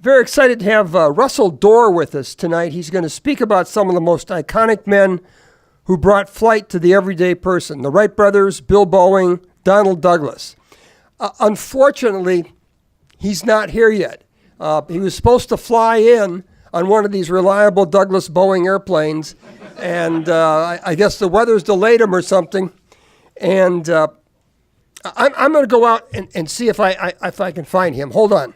Very excited to have Russell Doré with us tonight. He's going to speak about some of the most iconic men who brought flight to the everyday person. The Wright Brothers, Bill Boeing, Donald Douglas. Unfortunately, he's not here yet. He was supposed to fly in on one of these reliable Douglas Boeing airplanes, and I guess the weather's delayed him or something. And I'm going to go out and see if I can find him. Hold on.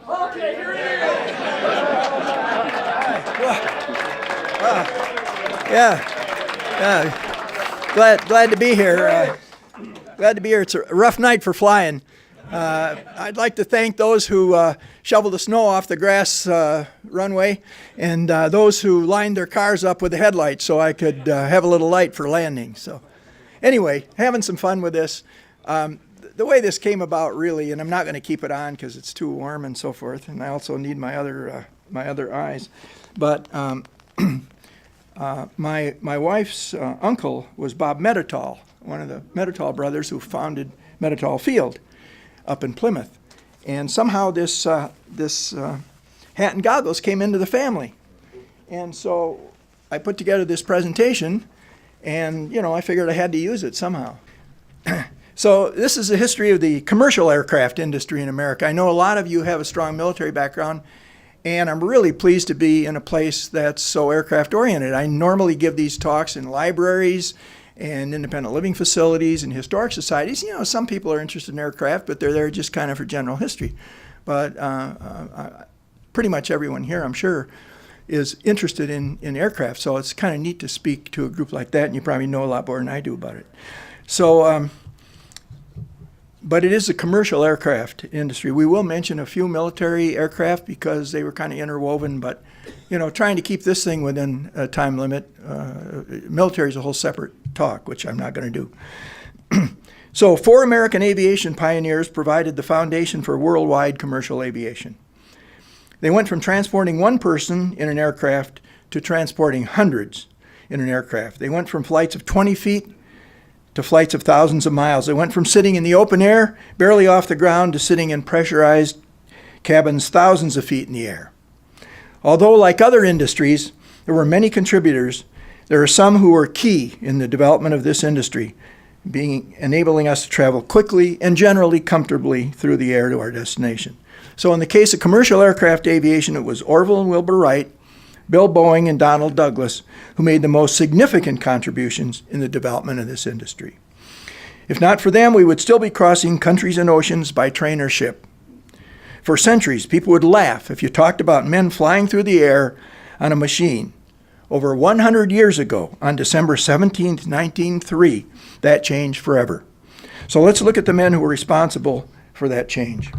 Okay, here he is. Glad to be here. Glad to be here. It's a rough night for flying. I'd like to thank those who shoveled the snow off the grass runway and those who lined their cars up with the headlights so I could have a little light for landing. So anyway, having some fun with this. The way this came about, really, and I'm not going to keep it on because it's too warm and so forth, and I also need my other eyes. But my wife's uncle was Bob Medetol, one of the Medetol brothers who founded Medetol Field up in Plymouth, and somehow this hat and goggles came into the family, and so I put together this presentation, and I figured I had to use it somehow. So this is the history of the commercial aircraft industry in America. I know a lot of you have a strong military background, and I'm really pleased to be in a place that's so aircraft oriented. I normally give these talks in libraries and independent living facilities and historic societies. Some people are interested in aircraft, but they're there just kind of for general history. But pretty much everyone here, I'm sure, is interested in aircraft. So it's kind of neat to speak to a group like that, and you probably know a lot more than I do about it. So. But it is a commercial aircraft industry. We will mention a few military aircraft because they were kind of interwoven, but trying to keep this thing within a time limit. Military is a whole separate talk, which I'm not going to do. So 4 American aviation pioneers provided the foundation for worldwide commercial aviation. They went from transporting one person in an aircraft to transporting hundreds in an aircraft. They went from flights of 20 feet to flights of thousands of miles. They went from sitting in the open air, barely off the ground, to sitting in pressurized cabins thousands of feet in the air. Although, like other industries, there were many contributors, there are some who were key in the development of this industry, enabling us to travel quickly and generally comfortably through the air to our destination. So in the case of commercial aircraft aviation, it was Orville and Wilbur Wright, Bill Boeing, and Donald Douglas who made the most significant contributions in the development of this industry. If not for them, we would still be crossing countries and oceans by train or ship. For centuries, people would laugh if you talked about men flying through the air on a machine. Over 100 years ago, on December 17, 1903, that changed forever. So let's look at the men who were responsible for that change.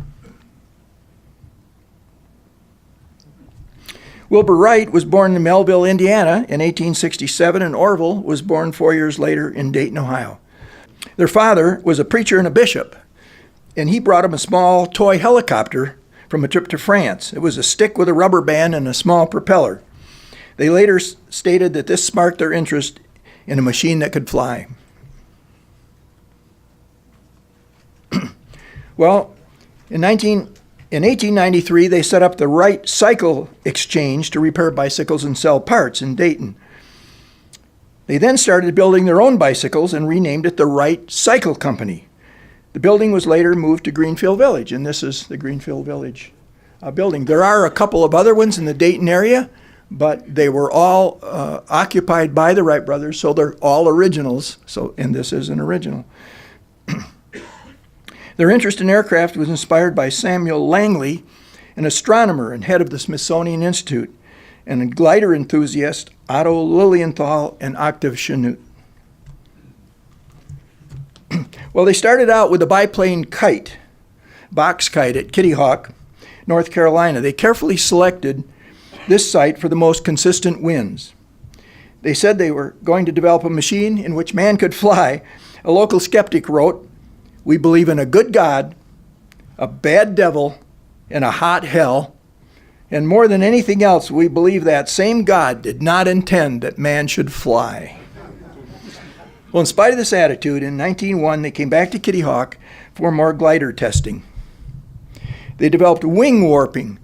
Wilbur Wright was born in Melville, Indiana in 1867, and Orville was born 4 years later in Dayton, Ohio. Their father was a preacher and a bishop, and he brought him a small toy helicopter from a trip to France. It was a stick with a rubber band and a small propeller. They later stated that this sparked their interest in a machine that could fly. Well, in 1893, they set up the Wright Cycle Exchange to repair bicycles and sell parts in Dayton. They then started building their own bicycles and renamed it the Wright Cycle Company. The building was later moved to Greenfield Village, and this is the Greenfield Village building. There are a couple of other ones in the Dayton area, but they were all occupied by the Wright brothers, so they're all originals. And this is an original. Their interest in aircraft was inspired by Samuel Langley, an astronomer and head of the Smithsonian Institute, and a glider enthusiast, Otto Lilienthal and Octave Chanute. Well, they started out with a biplane kite, box kite at Kitty Hawk, North Carolina. They carefully selected this site for the most consistent winds. They said they were going to develop a machine in which man could fly. A local skeptic wrote, "We believe in a good God, a bad devil, and a hot hell. And more than anything else, we believe that same God did not intend that man should fly." Well, in spite of this attitude, in 1901, they came back to Kitty Hawk for more glider testing. They developed wing warping,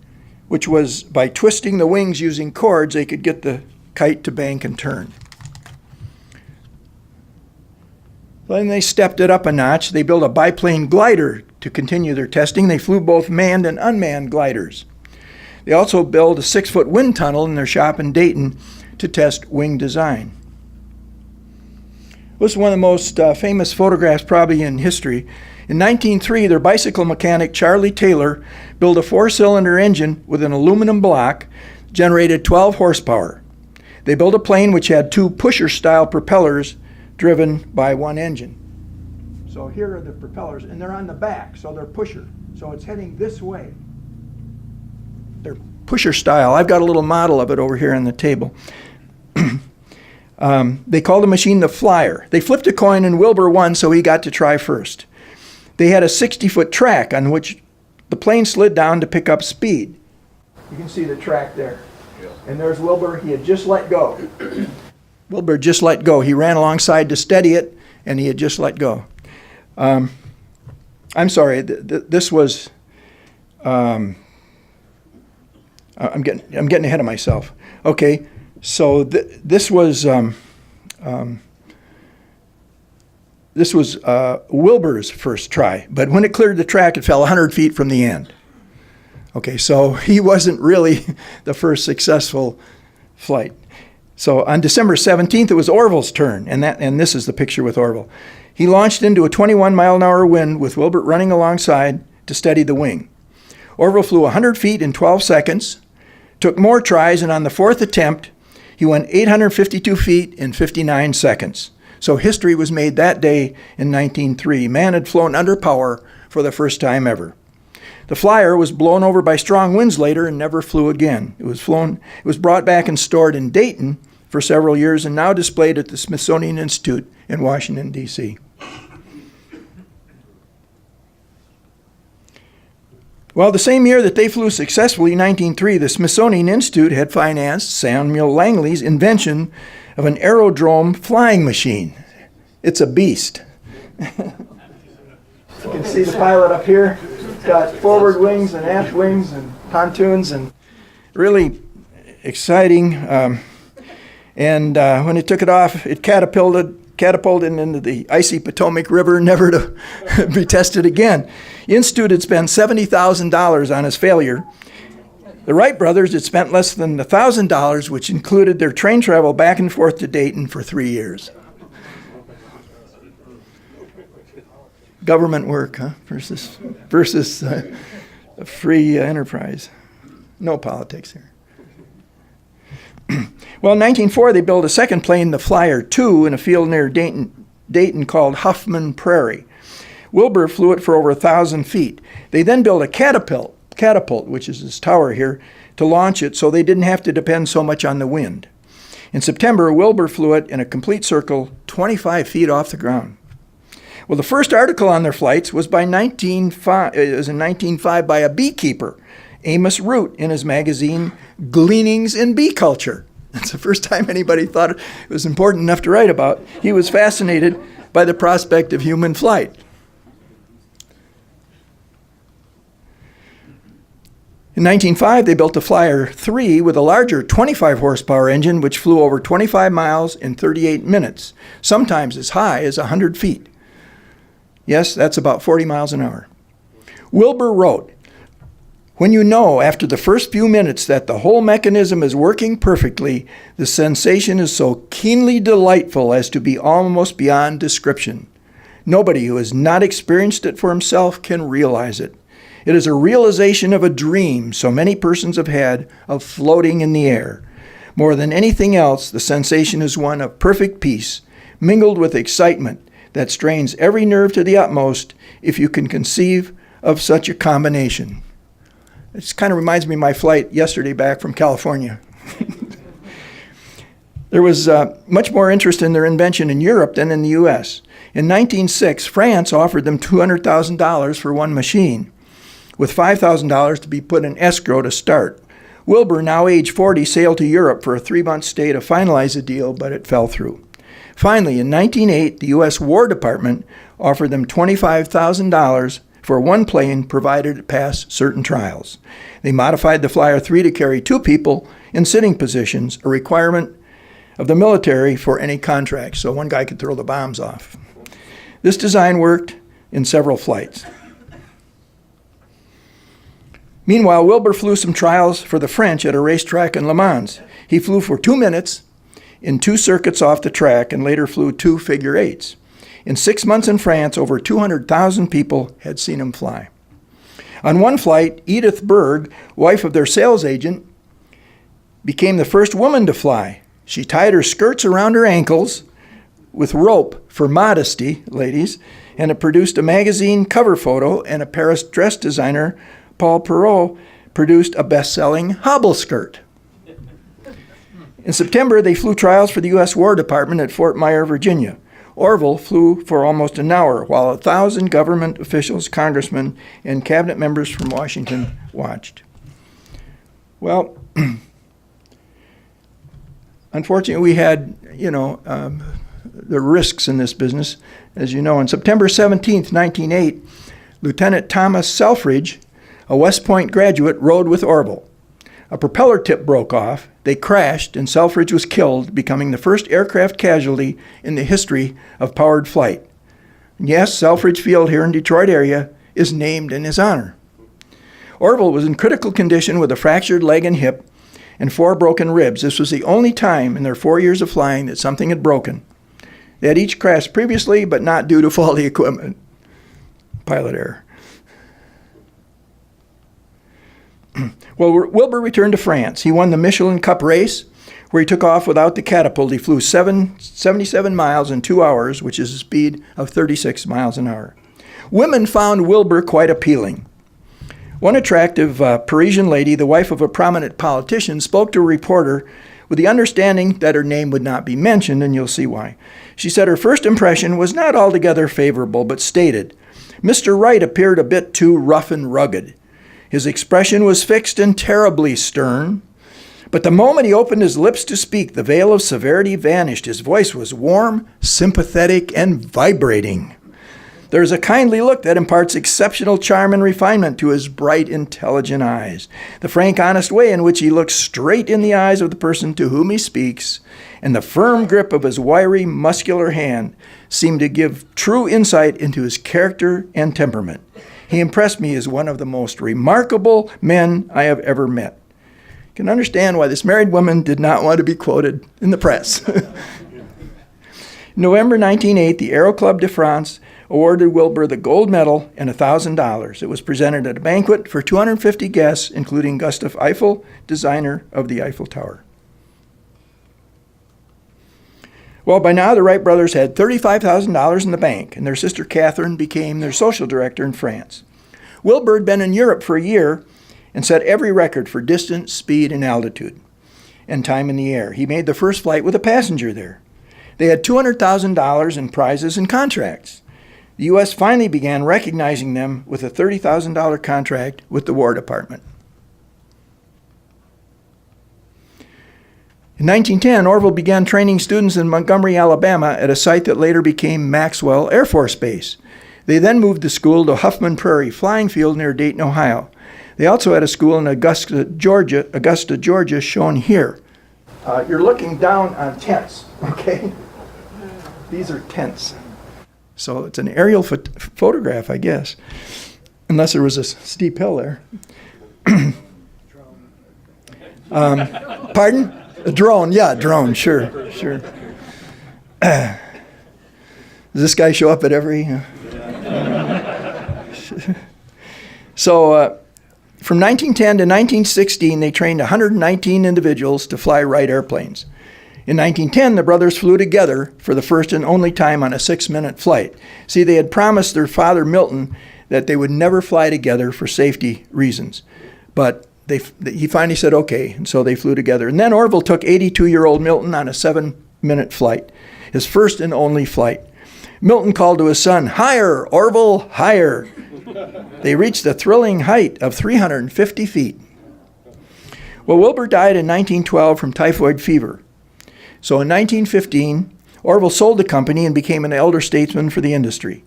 which was by twisting the wings using cords, they could get the kite to bank and turn. Then they stepped it up a notch. They built a biplane glider to continue their testing. They flew both manned and unmanned gliders. They also built a 6-foot wind tunnel in their shop in Dayton to test wing design. This is one of the most famous photographs probably in history. In 1903, their bicycle mechanic Charlie Taylor built a 4-cylinder engine with an aluminum block, generated 12 horsepower. They built a plane which had 2 pusher-style propellers driven by one engine. So here are the propellers, and they're on the back, so they're pusher. So it's heading this way. They're pusher style. I've got a little model of it over here on the table. They called the machine the Flyer. They flipped a coin and Wilbur won, so he got to try first. They had a 60-foot track on which the plane slid down to pick up speed. You can see the track there. And there's Wilbur. He had just let go. Wilbur just let go. He ran alongside to steady it, and he had just let go. I'm sorry. This was. I'm getting ahead of myself. Okay, so this was Wilbur's first try, but when it cleared the track, it fell 100 feet from the end. Okay, so he wasn't really the first successful flight. So on December 17th, it was Orville's turn, and this is the picture with Orville. He launched into a 21-mile-an-hour wind with Wilbur running alongside to steady the wing. Orville flew 100 feet in 12 seconds, took more tries, and on the 4th attempt, he went 852 feet in 59 seconds. So history was made that day in 1903. Man had flown under power for the first time ever. The Flyer was blown over by strong winds later and never flew again. It was brought back and stored in Dayton for several years and now displayed at the Smithsonian Institute in Washington, D.C. Well, the same year that they flew successfully, 1903, the Smithsonian Institute had financed Samuel Langley's invention of an aerodrome flying machine. It's a beast. You can see the pilot up here. It's got forward wings and aft wings and pontoons and really exciting. And when it took it off, it catapulted into the icy Potomac River, never to be tested again. The Institute had spent $70,000 on its failure. The Wright Brothers had spent less than $1,000, which included their train travel back and forth to Dayton for 3 years. Government work, huh? Versus a free enterprise. No politics here. Well, in 1904, they built a second plane, the Flyer 2, in a field near Dayton called Huffman Prairie. Wilbur flew it for over 1,000 feet. They then built a catapult, which is this tower here, to launch it so they didn't have to depend so much on the wind. In September, Wilbur flew it in a complete circle 25 feet off the ground. Well, the first article on their flights was in 1905 by a beekeeper, Amos Root, in his magazine Gleanings in Bee Culture. That's the first time anybody thought it was important enough to write about. He was fascinated by the prospect of human flight. In 1905, they built the Flyer 3 with a larger 25 horsepower engine which flew over 25 miles in 38 minutes, sometimes as high as 100 feet. Yes, that's about 40 miles an hour. Wilbur wrote, "When you know after the first few minutes that the whole mechanism is working perfectly, the sensation is so keenly delightful as to be almost beyond description. Nobody who has not experienced it for himself can realize it. It is a realization of a dream so many persons have had of floating in the air. More than anything else, the sensation is one of perfect peace, mingled with excitement that strains every nerve to the utmost if you can conceive of such a combination." It kind of reminds me of my flight yesterday back from California. There was much more interest in their invention in Europe than in the U.S. In 1906, France offered them $200,000 for one machine, with $5,000 to be put in escrow to start. Wilbur, now age 40, sailed to Europe for a 3-month stay to finalize the deal, but it fell through. Finally, in 1908, the U.S. War Department offered them $25,000 for one plane provided it passed certain trials. They modified the Flyer 3 to carry 2 people in sitting positions, a requirement of the military for any contract, so one guy could throw the bombs off. This design worked in several flights. Meanwhile, Wilbur flew some trials for the French at a racetrack in Le Mans. He flew for 2 minutes in 2 circuits off the track and later flew 2 figure eights. In 6 months in France, over 200,000 people had seen him fly. On one flight, Edith Berg, wife of their sales agent, became the first woman to fly. She tied her skirts around her ankles with rope for modesty, ladies, and it produced a magazine cover photo, and a Paris dress designer, Paul Perot, produced a best-selling hobble skirt. In September, they flew trials for the U.S. War Department at Fort Myer, Virginia. Orville flew for almost an hour while 1,000 government officials, congressmen, and cabinet members from Washington watched. Well, unfortunately, we had, the risks in this business. As you know, on September 17th, 1908, Lieutenant Thomas Selfridge, a West Point graduate, rode with Orville. A propeller tip broke off, they crashed, and Selfridge was killed, becoming the first aircraft casualty in the history of powered flight. And yes, Selfridge Field here in Detroit area is named in his honor. Orville was in critical condition with a fractured leg and hip and 4 broken ribs. This was the only time in their 4 years of flying that something had broken. They had each crashed previously, but not due to faulty equipment. Pilot error. Well, Wilbur returned to France. He won the Michelin Cup race, where he took off without the catapult. He flew 77 miles in 2 hours, which is a speed of 36 miles an hour. Women found Wilbur quite appealing. One attractive Parisian lady, the wife of a prominent politician, spoke to a reporter with the understanding that her name would not be mentioned, and you'll see why. She said her first impression was not altogether favorable, but stated, "Mr. Wright appeared a bit too rough and rugged. His expression was fixed and terribly stern. But the moment he opened his lips to speak, the veil of severity vanished. His voice was warm, sympathetic, and vibrating. There is a kindly look that imparts exceptional charm and refinement to his bright, intelligent eyes. The frank, honest way in which he looks straight in the eyes of the person to whom he speaks, and the firm grip of his wiry, muscular hand seem to give true insight into his character and temperament. He impressed me as one of the most remarkable men I have ever met." You can understand why this married woman did not want to be quoted in the press. November 1908, the Aero Club de France awarded Wilbur the gold medal and $1,000. It was presented at a banquet for 250 guests, including Gustav Eiffel, designer of the Eiffel Tower. Well, by now, the Wright brothers had $35,000 in the bank, and their sister Catherine became their social director in France. Wilbur had been in Europe for a year and set every record for distance, speed, and altitude, and time in the air. He made the first flight with a passenger there. They had $200,000 in prizes and contracts. The U.S. finally began recognizing them with a $30,000 contract with the War Department. In 1910, Orville began training students in Montgomery, Alabama, at a site that later became Maxwell Air Force Base. They then moved the school to Huffman Prairie Flying Field near Dayton, Ohio. They also had a school in Augusta, Georgia, shown here. You're looking down on tents, okay? These are tents. So it's an aerial photograph, I guess, unless there was a steep hill there. Pardon? A drone, yeah, drone, sure. Does this guy show up at every? So from 1910 to 1916, they trained 119 individuals to fly Wright airplanes. In 1910, the brothers flew together for the first and only time on a 6-minute flight. See, they had promised their father, Milton, that they would never fly together for safety reasons. But he finally said okay, and so they flew together. And then Orville took 82-year-old Milton on a 7-minute flight, his first and only flight. Milton called to his son, "Higher, Orville, higher." They reached the thrilling height of 350 feet. Well, Wilbur died in 1912 from typhoid fever. So in 1915, Orville sold the company and became an elder statesman for the industry.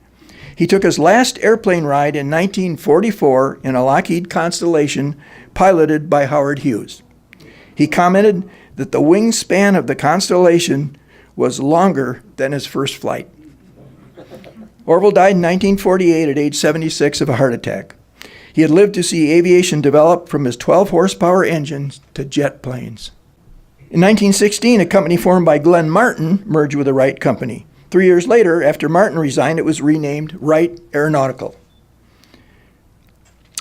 He took his last airplane ride in 1944 in a Lockheed Constellation piloted by Howard Hughes. He commented that the wingspan of the Constellation was longer than his first flight. Orville died in 1948 at age 76 of a heart attack. He had lived to see aviation develop from his 12-horsepower engines to jet planes. In 1916, a company formed by Glenn Martin merged with the Wright Company. 3 years later, after Martin resigned, it was renamed Wright Aeronautical.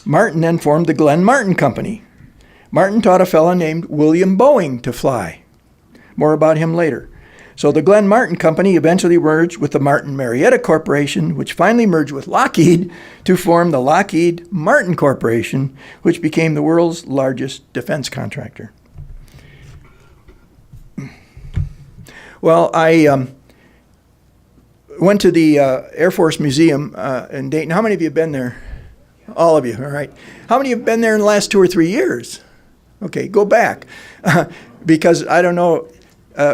Martin then formed the Glenn Martin Company. Martin taught a fellow named William Boeing to fly. More about him later. So the Glenn Martin Company eventually merged with the Martin Marietta Corporation, which finally merged with Lockheed to form the Lockheed Martin Corporation, which became the world's largest defense contractor. Well, I went to the Air Force Museum in Dayton. How many of you have been there? All of you, all right. How many have been there in the last 2 or 3 years? Okay, go back. Because I don't know,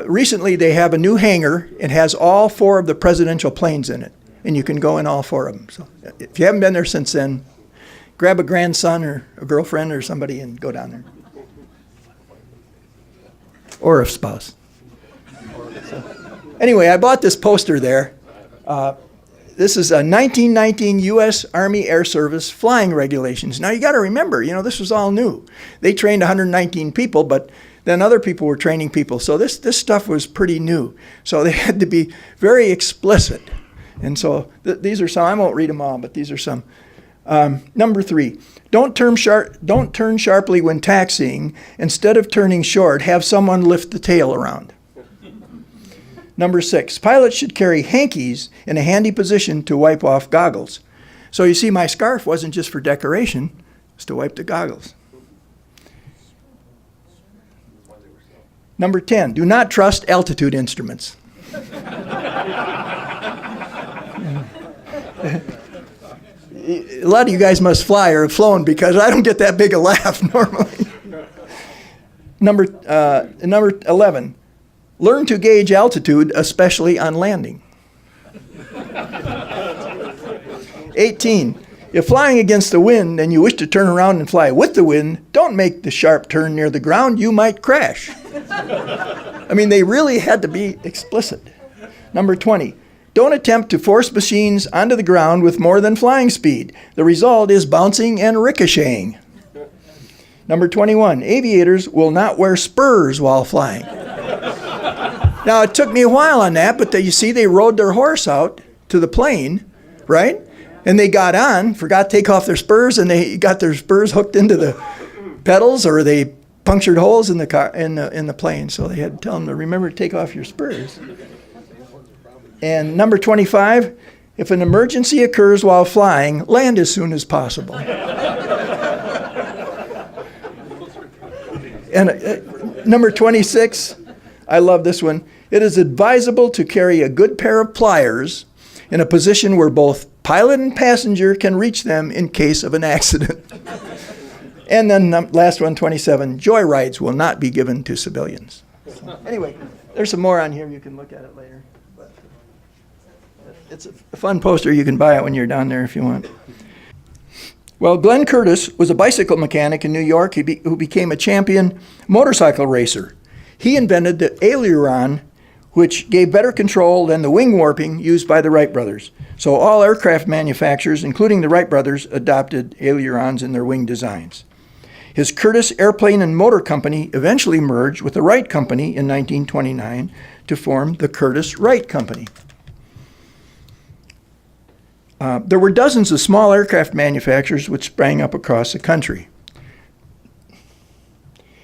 recently they have a new hangar. It has all 4 of the presidential planes in it, and you can go in all 4 of them. So if you haven't been there since then, grab a grandson or a girlfriend or somebody and go down there. Or a spouse. Anyway, I bought this poster there. This is a 1919 U.S. Army Air Service flying regulations. Now, you got to remember, this was all new. They trained 119 people, but then other people were training people. So this stuff was pretty new. So they had to be very explicit. And so these are some. I won't read them all, but these are some. Number 3, don't turn sharply when taxiing. Instead of turning short, have someone lift the tail around. Number 6, pilots should carry hankies in a handy position to wipe off goggles. So you see, my scarf wasn't just for decoration, it's to wipe the goggles. Number 10, do not trust altitude instruments. A lot of you guys must fly or have flown because I don't get that big a laugh normally. Number 11, learn to gauge altitude, especially on landing. 18, if flying against the wind and you wish to turn around and fly with the wind, don't make the sharp turn near the ground, you might crash. I mean, they really had to be explicit. Number 20, don't attempt to force machines onto the ground with more than flying speed. The result is bouncing and ricocheting. Number 21, aviators will not wear spurs while flying. Now, it took me a while on that, but you see, they rode their horse out to the plane, right? And they got on, forgot to take off their spurs, and they got their spurs hooked into the pedals, or they punctured holes in the car in the plane. So they had to tell them to remember to take off your spurs. And number 25, if an emergency occurs while flying, land as soon as possible. And number 26, I love this one. It is advisable to carry a good pair of pliers in a position where both pilot and passenger can reach them in case of an accident. And then last one, 27, joyrides will not be given to civilians. So, anyway, there's some more on here. You can look at it later. But it's a fun poster. You can buy it when you're down there if you want. Well, Glenn Curtiss was a bicycle mechanic in New York who became a champion motorcycle racer. He invented the aileron, which gave better control than the wing warping used by the Wright brothers. So all aircraft manufacturers, including the Wright brothers, adopted ailerons in their wing designs. His Curtiss Airplane and Motor Company eventually merged with the Wright Company in 1929 to form the Curtiss-Wright Company. There were dozens of small aircraft manufacturers which sprang up across the country.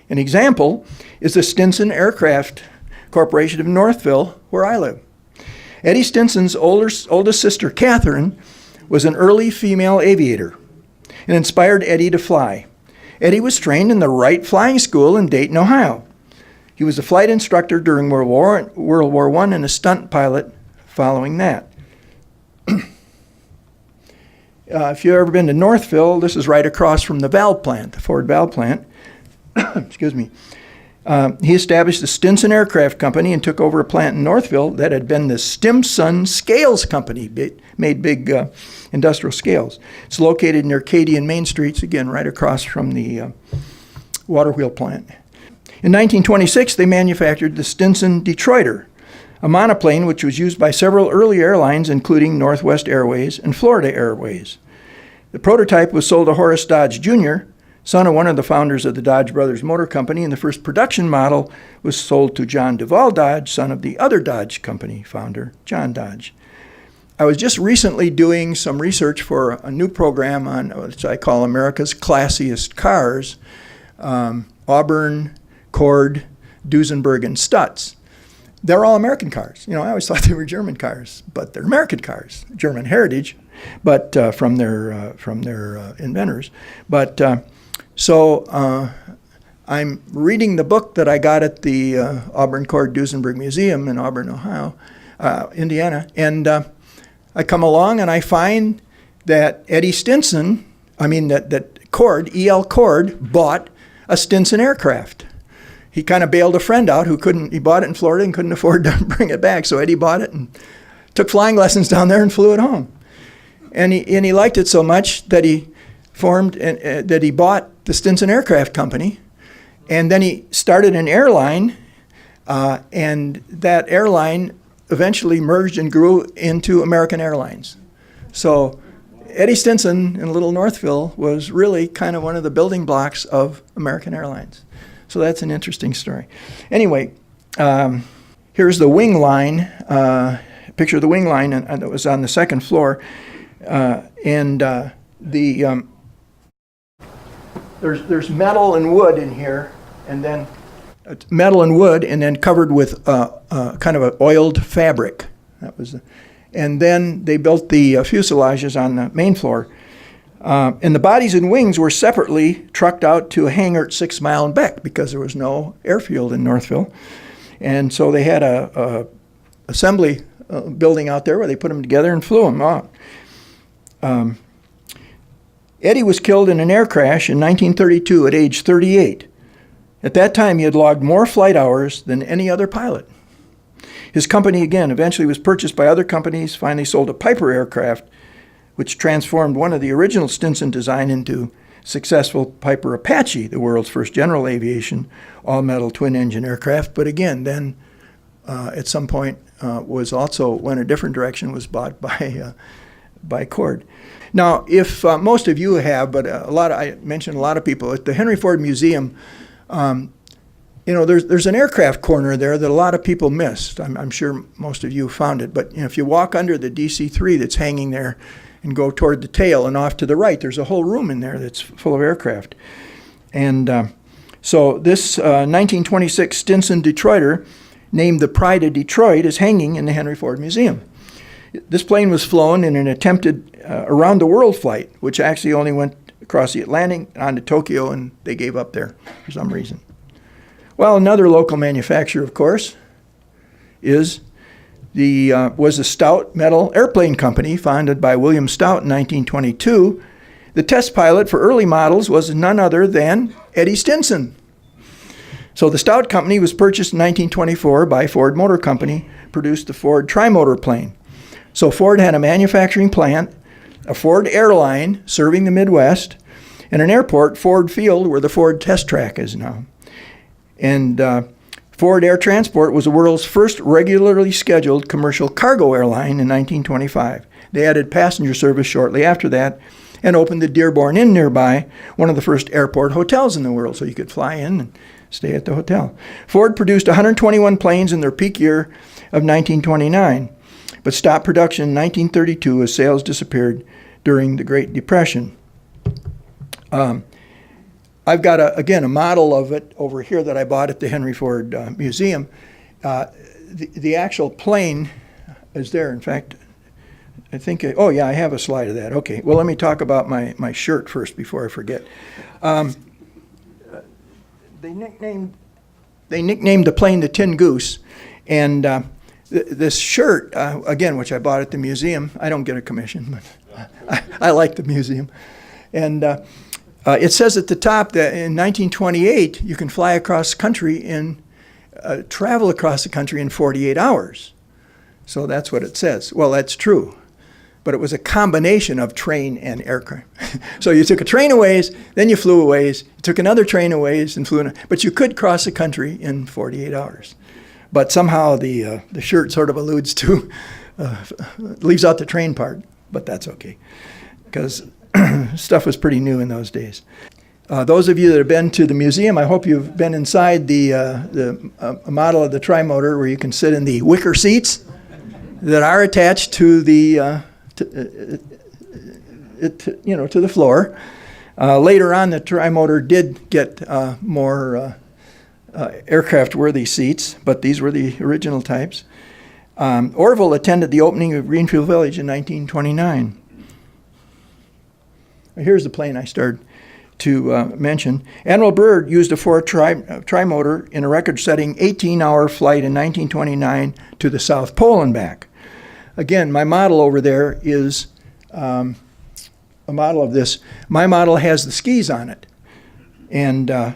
An example is the Stinson Aircraft Corporation of Northville, where I live. Eddie Stinson's oldest sister, Catherine, was an early female aviator and inspired Eddie to fly. Eddie was trained in the Wright Flying School in Dayton, Ohio. He was a flight instructor during World War I and a stunt pilot following that. If you've ever been to Northville, this is right across from the valve plant, the Ford valve plant. Excuse me. He established the Stinson Aircraft Company and took over a plant in Northville that had been the Stimson Scales Company, made big industrial scales. It's located near Katy and Main Streets, again, right across from the water wheel plant. In 1926, they manufactured the Stinson Detroiter, a monoplane which was used by several early airlines, including Northwest Airways and Florida Airways. The prototype was sold to Horace Dodge Jr., son of one of the founders of the Dodge Brothers Motor Company, and the first production model was sold to John Duval Dodge, son of the other Dodge Company founder, John Dodge. I was just recently doing some research for a new program on what I call America's classiest cars, Auburn, Cord, Duesenberg, and Stutz. They're all American cars. You know, I always thought they were German cars, but they're American cars, German heritage, but from their inventors. But so I'm reading the book that I got at the Auburn Cord Duesenberg Museum in Auburn, Ohio, Indiana, and I come along and I find that Eddie Stinson, that Cord, E.L. Cord, bought a Stinson aircraft. He kind of bailed a friend out he bought it in Florida and couldn't afford to bring it back. So Eddie bought it and took flying lessons down there and flew it home. And he liked it so much that he that he bought the Stinson Aircraft Company. And then he started an airline, and that airline eventually merged and grew into American Airlines. So Eddie Stinson in Little Northville was really kind of one of the building blocks of American Airlines. So that's an interesting story. Anyway, here's the wing line, picture of the wing line that was on the second floor. There's metal and wood in here, and then metal and wood, and then covered with kind of an oiled fabric. And then they built the fuselages on the main floor. And the bodies and wings were separately trucked out to a hangar at 6 Mile and Beck because there was no airfield in Northville. And so they had a assembly building out there where they put them together and flew them out. Eddie was killed in an air crash in 1932 at age 38. At that time, he had logged more flight hours than any other pilot. His company, again, eventually was purchased by other companies, finally sold to Piper Aircraft, which transformed one of the original Stinson design into successful Piper Apache, the world's first general aviation all-metal twin-engine aircraft. But again, then at some point went a different direction, was bought by Cord. Now, if most of you have, but I mentioned a lot of people at the Henry Ford Museum. There's an aircraft corner there that a lot of people missed. I'm sure most of you found it. But if you walk under the DC3 that's hanging there and go toward the tail and off to the right, there's a whole room in there that's full of aircraft. And so this 1926 Stinson Detroiter, named the Pride of Detroit, is hanging in the Henry Ford Museum. This plane was flown in an attempted around-the-world flight, which actually only went across the Atlantic onto Tokyo, and they gave up there for some reason. Well, another local manufacturer, of course, was the Stout Metal Airplane Company, founded by William Stout in 1922. The test pilot for early models was none other than Eddie Stinson. So the Stout Company was purchased in 1924 by Ford Motor Company, produced the Ford TriMotor plane. So Ford had a manufacturing plant, a Ford airline serving the Midwest, and an airport, Ford Field, where the Ford test track is now. And Ford Air Transport was the world's first regularly scheduled commercial cargo airline in 1925. They added passenger service shortly after that and opened the Dearborn Inn nearby, one of the first airport hotels in the world, so you could fly in and stay at the hotel. Ford produced 121 planes in their peak year of 1929, but stopped production in 1932 as sales disappeared during the Great Depression. I've got, a model of it over here that I bought at the Henry Ford Museum. The actual plane is there. In fact, I think, I have a slide of that. Okay, well, let me talk about my shirt first before I forget. They nicknamed the plane the Tin Goose, and this shirt, again, which I bought at the museum, I don't get a commission, but I like the museum. And It says at the top that in 1928, you can fly across country and travel across the country in 48 hours. So that's what it says. Well, that's true. But it was a combination of train and aircraft. So you took a train a ways, then you flew a ways, you took another train a ways and flew, but you could cross the country in 48 hours. But somehow the shirt sort of alludes to, leaves out the train part, but that's okay, because stuff was pretty new in those days. Those of you that have been to the museum, I hope you've been inside the model of the TriMotor where you can sit in the wicker seats that are attached to the to the floor. Later on, the TriMotor did get more aircraft-worthy seats, but these were the original types. Orville attended the opening of Greenfield Village in 1929. Here's the plane I started to mention. Admiral Byrd used a Ford TriMotor in a record-setting 18-hour flight in 1929 to the South Pole and back. Again, my model over there is a model of this. My model has the skis on it. And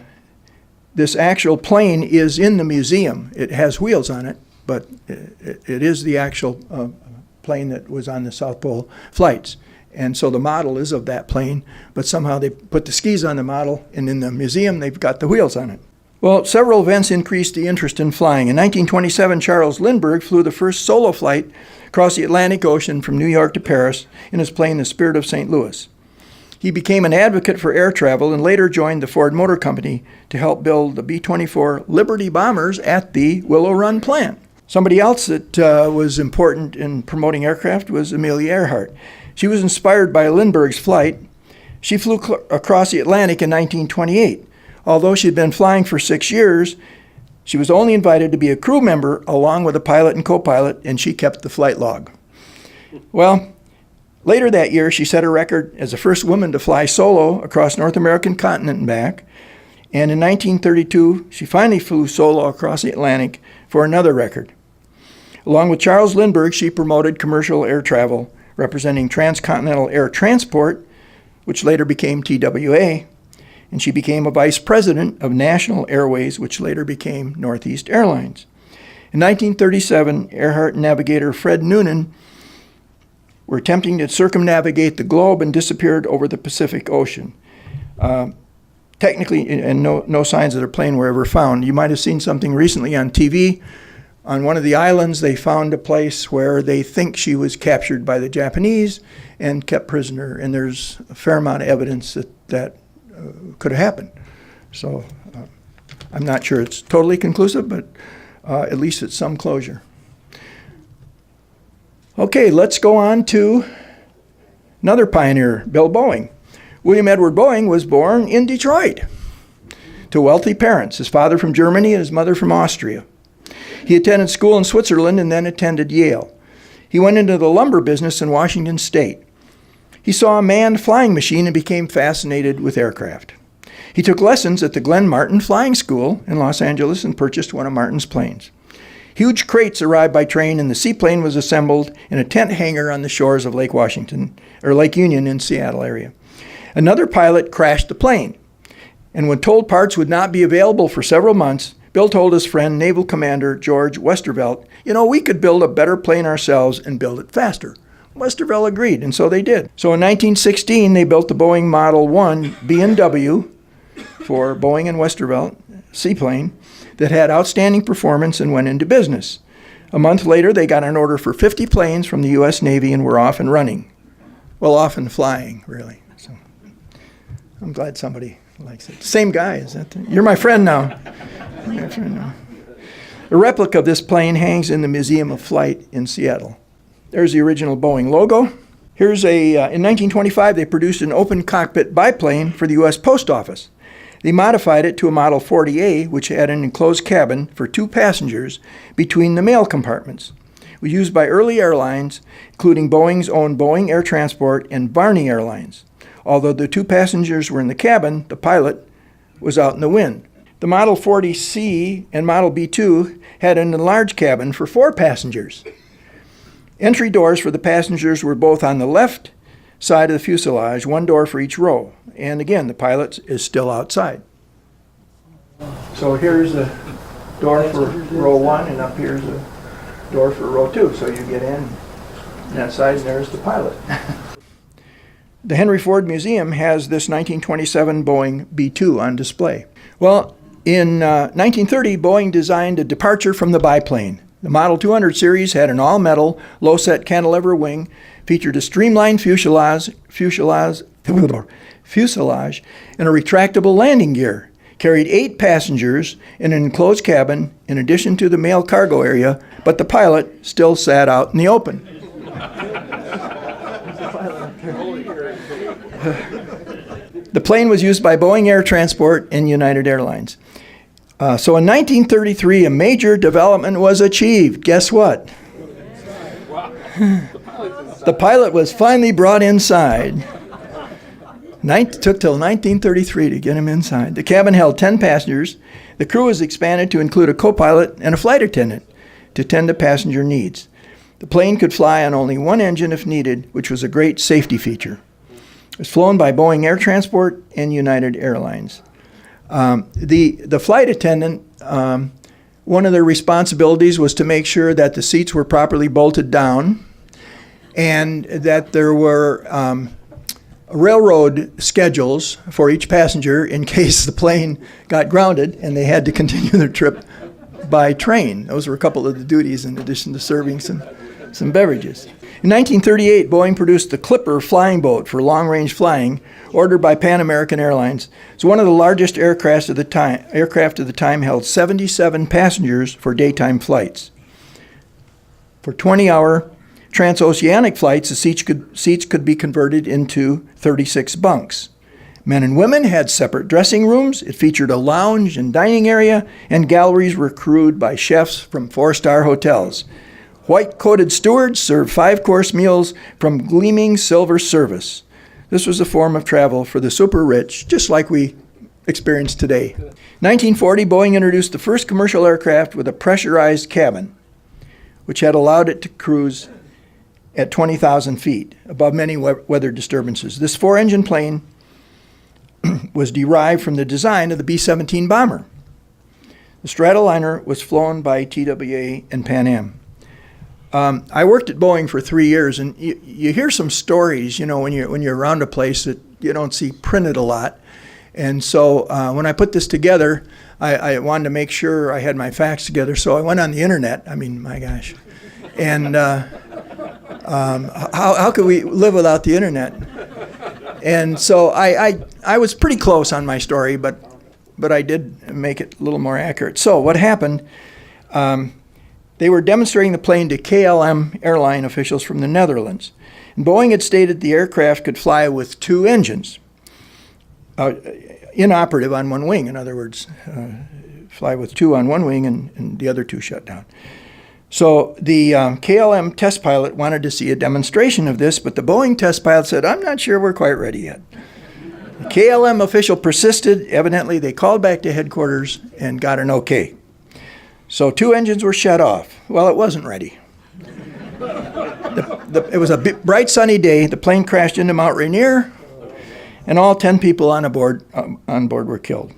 this actual plane is in the museum. It has wheels on it, but it is the actual plane that was on the South Pole flights. And so the model is of that plane, but somehow they put the skis on the model, and in the museum they've got the wheels on it. Well, several events increased the interest in flying. In 1927, Charles Lindbergh flew the first solo flight across the Atlantic Ocean from New York to Paris in his plane, the Spirit of St. Louis. He became an advocate for air travel and later joined the Ford Motor Company to help build the B-24 Liberty bombers at the Willow Run plant. Somebody else that was important in promoting aircraft was Amelia Earhart. She was inspired by Lindbergh's flight. She flew across the Atlantic in 1928. Although she had been flying for 6 years, she was only invited to be a crew member along with a pilot and co-pilot, and she kept the flight log. Well, later that year, she set a record as the first woman to fly solo across North American continent and back. And in 1932, she finally flew solo across the Atlantic for another record. Along with Charles Lindbergh, she promoted commercial air travel, representing Transcontinental Air Transport, which later became TWA, and she became a vice president of National Airways, which later became Northeast Airlines. In 1937, Earhart navigator Fred Noonan were attempting to circumnavigate the globe and disappeared over the Pacific Ocean. Technically, and no signs of their plane were ever found. You might have seen something recently on TV. On one of the islands, they found a place where they think she was captured by the Japanese and kept prisoner, and there's a fair amount of evidence that could have happened. So I'm not sure it's totally conclusive, but at least it's some closure. Okay, let's go on to another pioneer, Bill Boeing. William Edward Boeing was born in Detroit to wealthy parents, his father from Germany and his mother from Austria. He attended school in Switzerland and then attended Yale. He went into the lumber business in Washington State. He saw a manned flying machine and became fascinated with aircraft. He took lessons at the Glenn Martin Flying School in Los Angeles and purchased one of Martin's planes. Huge crates arrived by train, and the seaplane was assembled in a tent hangar on the shores of Lake Washington, or Lake Union in Seattle area. Another pilot crashed the plane, and when told parts would not be available for several months, Bill told his friend, Naval Commander George Westervelt, we could build a better plane ourselves and build it faster. Westervelt agreed, and so they did. So in 1916, they built the Boeing Model 1 B&W for Boeing and Westervelt seaplane that had outstanding performance and went into business. A month later, they got an order for 50 planes from the U.S. Navy and were off and running. Well, off and flying, really. So I'm glad somebody likes it. Same guy, is that? You're my friend now. A replica of this plane hangs in the Museum of Flight in Seattle. There's the original Boeing logo. Here's in 1925, they produced an open cockpit biplane for the U.S. Post Office. They modified it to a Model 40A, which had an enclosed cabin for 2 passengers between the mail compartments. It was used by early airlines, including Boeing's own Boeing Air Transport and Varney Airlines. Although the 2 passengers were in the cabin, the pilot was out in the wind. The Model 40C and Model B2 had an enlarged cabin for 4 passengers. Entry doors for the passengers were both on the left side of the fuselage, 1 door for each row. and again, the pilot is still outside. So here's the door for row 1, and up here's the door for row 2. So you get in that side, and there's the pilot. The Henry Ford Museum has this 1927 Boeing B2 on display. Well, in 1930, Boeing designed a departure from the biplane. The Model 200 series had an all-metal, low-set cantilever wing, featured a streamlined fuselage, and a retractable landing gear, carried 8 passengers in an enclosed cabin in addition to the mail cargo area, but the pilot still sat out in the open. The plane was used by Boeing Air Transport and United Airlines. So in 1933, a major development was achieved. Guess what? The pilot was finally brought inside. Took till 1933 to get him inside. The cabin held 10 passengers. The crew was expanded to include a co-pilot and a flight attendant to tend to passenger needs. The plane could fly on only one engine if needed, which was a great safety feature. It was flown by Boeing Air Transport and United Airlines. The flight attendant, one of their responsibilities was to make sure that the seats were properly bolted down and that there were railroad schedules for each passenger in case the plane got grounded and they had to continue their trip by train. Those were a couple of the duties in addition to serving some beverages. In 1938, Boeing produced the Clipper flying boat for long-range flying, ordered by Pan American Airlines. It's one of the largest aircraft of the time, held 77 passengers for daytime flights. For 20-hour transoceanic flights, the seats could be converted into 36 bunks. Men and women had separate dressing rooms. It featured a lounge and dining area, and galleries were crewed by chefs from 4-star hotels. White-coated stewards served 5-course meals from gleaming silver service. This was a form of travel for the super rich, just like we experience today. 1940, Boeing introduced the first commercial aircraft with a pressurized cabin, which had allowed it to cruise at 20,000 feet, above many weather disturbances. This 4-engine plane was derived from the design of the B-17 bomber. The Stratoliner was flown by TWA and Pan Am. I worked at Boeing for 3 years, and you hear some stories, when you're around a place that you don't see printed a lot. And so when I put this together, I wanted to make sure I had my facts together. So I went on the internet. I mean, my gosh. And how could we live without the internet? And so I was pretty close on my story, but I did make it a little more accurate. So what happened? They were demonstrating the plane to KLM airline officials from the Netherlands. And Boeing had stated the aircraft could fly with 2 engines, inoperative on one wing. In other words, fly with 2 on one wing and the other 2 shut down. So the KLM test pilot wanted to see a demonstration of this, but the Boeing test pilot said, "I'm not sure we're quite ready yet." The KLM official persisted. Evidently, they called back to headquarters and got an okay. So 2 engines were shut off. Well, it wasn't ready. It was a bright sunny day. The plane crashed into Mount Rainier, and all 10 people on board were killed.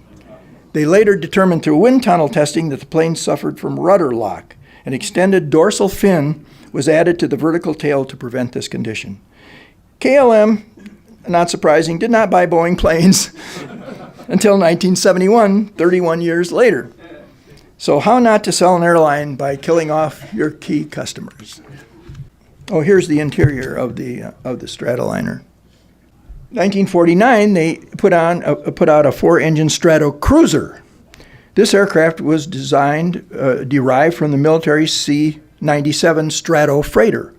They later determined through wind tunnel testing that the plane suffered from rudder lock. An extended dorsal fin was added to the vertical tail to prevent this condition. KLM, not surprising, did not buy Boeing planes until 1971, 31 years later. So how not to sell an airline by killing off your key customers? Oh, here's the interior of the Stratoliner. 1949, they put out a 4-engine Stratocruiser. This aircraft was derived from the military C-97 Strato freighter.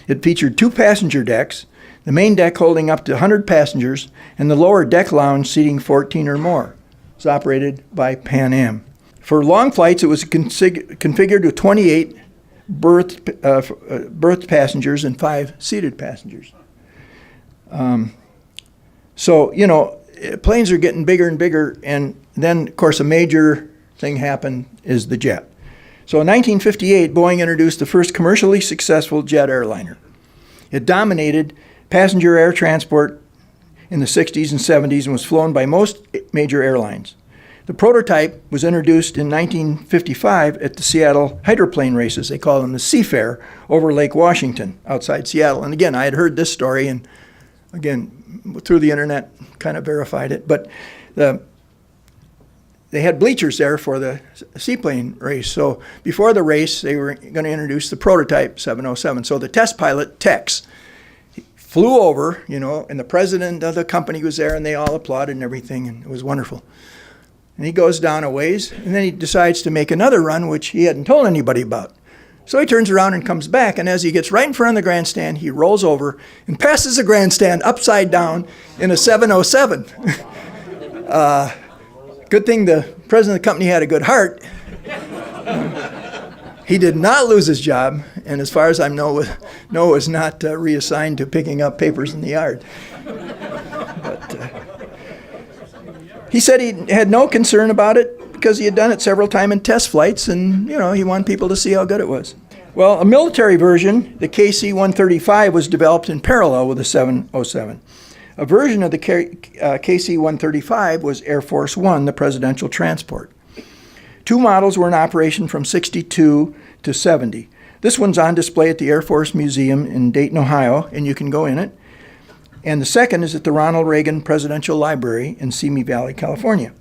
It featured 2 passenger decks, the main deck holding up to 100 passengers, and the lower deck lounge seating 14 or more. It was operated by Pan Am. For long flights, it was configured with 28 berthed passengers and 5 seated passengers. So, planes are getting bigger and bigger, and then, of course, a major thing happened is the jet. So in 1958, Boeing introduced the first commercially successful jet airliner. It dominated passenger air transport in the 60s and 70s and was flown by most major airlines. The prototype was introduced in 1955 at the Seattle hydroplane races. They call them the Seafair over Lake Washington outside Seattle. And again, I had heard this story and again, through the internet, kind of verified it. But they had bleachers there for the seaplane race. So before the race, they were going to introduce the prototype 707. So the test pilot, Tex, flew over, and the president of the company was there, and they all applauded and everything, and it was wonderful. And he goes down a ways, and then he decides to make another run, which he hadn't told anybody about. So he turns around and comes back, and as he gets right in front of the grandstand, he rolls over and passes the grandstand upside down in a 707. Good thing the president of the company had a good heart. He did not lose his job, and as far as I know, was not reassigned to picking up papers in the yard. But he said he had no concern about it because he had done it several times in test flights, and he wanted people to see how good it was. Well, a military version, the KC-135, was developed in parallel with the 707. A version of the KC-135 was Air Force One, the presidential transport. Two models were in operation from 62 to 70. This one's on display at the Air Force Museum in Dayton, Ohio, and you can go in it. And the second is at the Ronald Reagan Presidential Library in Simi Valley, California.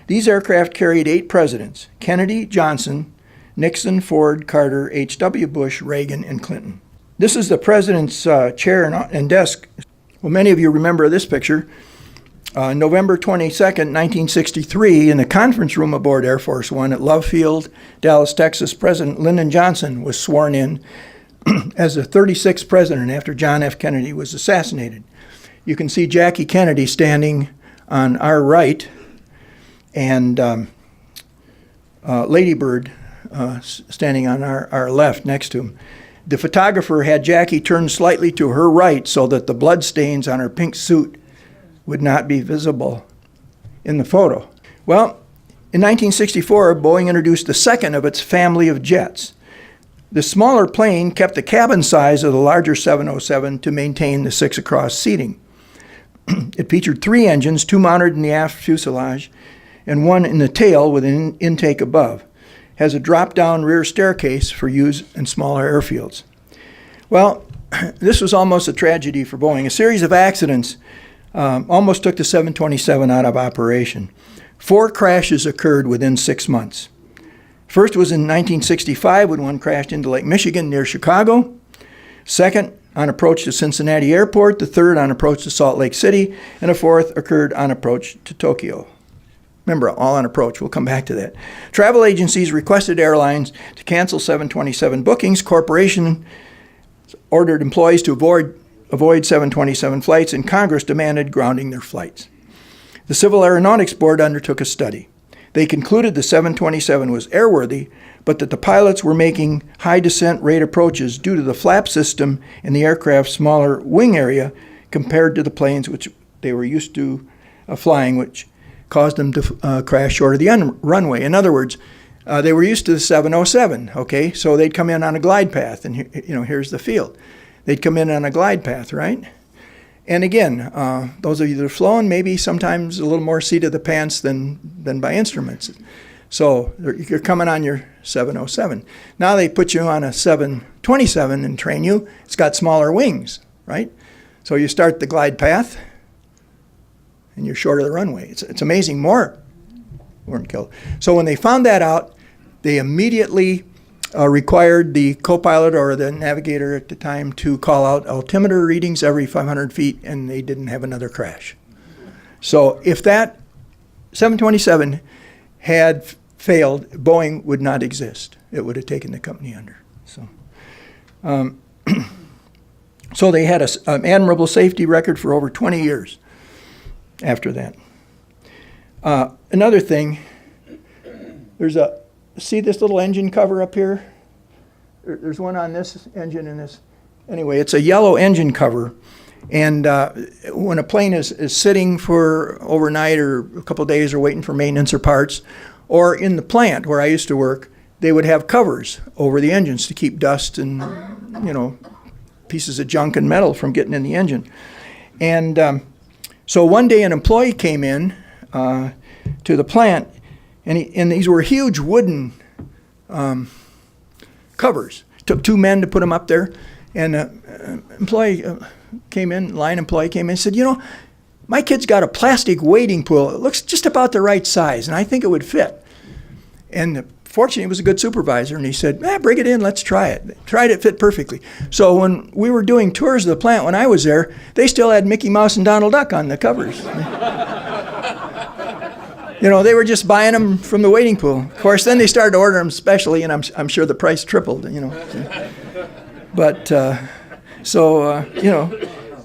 These aircraft carried 8 presidents: Kennedy, Johnson, Nixon, Ford, Carter, H.W. Bush, Reagan, and Clinton. This is the president's chair and desk. Well, many of you remember this picture. November 22nd, 1963, in the conference room aboard Air Force One at Love Field, Dallas, Texas, President Lyndon Johnson was sworn in as the 36th president after John F. Kennedy was assassinated. You can see Jackie Kennedy standing on our right, and Lady Bird standing on our left next to him. The photographer had Jackie turn slightly to her right so that the blood stains on her pink suit would not be visible in the photo. Well, in 1964, Boeing introduced the second of its family of jets. The smaller plane kept the cabin size of the larger 707 to maintain the 6-across seating. It featured 3 engines, 2 mounted in the aft fuselage and 1 in the tail with an intake above. Has a drop-down rear staircase for use in smaller airfields. Well, this was almost a tragedy for Boeing. A series of accidents almost took the 727 out of operation. 4 crashes occurred within 6 months. First was in 1965 when one crashed into Lake Michigan near Chicago. Second, on approach to Cincinnati Airport. The third on approach to Salt Lake City. And a fourth occurred on approach to Tokyo. Remember, all on approach. We'll come back to that. Travel agencies requested airlines to cancel 727 bookings. Corporation ordered employees to avoid 727 flights, and Congress demanded grounding their flights. The Civil Aeronautics Board undertook a study. They concluded the 727 was airworthy, but that the pilots were making high descent rate approaches due to the flap system in the aircraft's smaller wing area compared to the planes which they were used to flying, which caused them to crash short of the runway. In other words, they were used to the 707, okay? So they'd come in on a glide path, and here's the field. They'd come in on a glide path, right? And again, those of you that have flown, maybe sometimes a little more seat of the pants than by instruments. So you're coming on your 707. Now they put you on a 727 and train you. It's got smaller wings, right? So you start the glide path, and you're short of the runway. It's amazing. More weren't killed. So when they found that out, they immediately required the co-pilot or the navigator at the time to call out altimeter readings every 500 feet, and they didn't have another crash. So if that 727 had failed, Boeing would not exist. It would have taken the company under. So they had an admirable safety record for over 20 years after that. Another thing, see this little engine cover up here? There's one on this engine and this. Anyway, it's a yellow engine cover. And when a plane is sitting for overnight or a couple of days or waiting for maintenance or parts, or in the plant where I used to work, they would have covers over the engines to keep dust and, pieces of junk and metal from getting in the engine. And So one day an employee came in to the plant, and these were huge wooden covers. Took 2 men to put them up there, and an employee came in, line employee came in and said, my kid's got a plastic wading pool. It looks just about the right size, and I think it would fit. And fortunately, he was a good supervisor, and he said, bring it in, let's try it. Tried it, fit perfectly. So when we were doing tours of the plant when I was there, they still had Mickey Mouse and Donald Duck on the covers. They were just buying them from the wading pool. Of course, then they started to order them specially, and I'm sure the price tripled, But,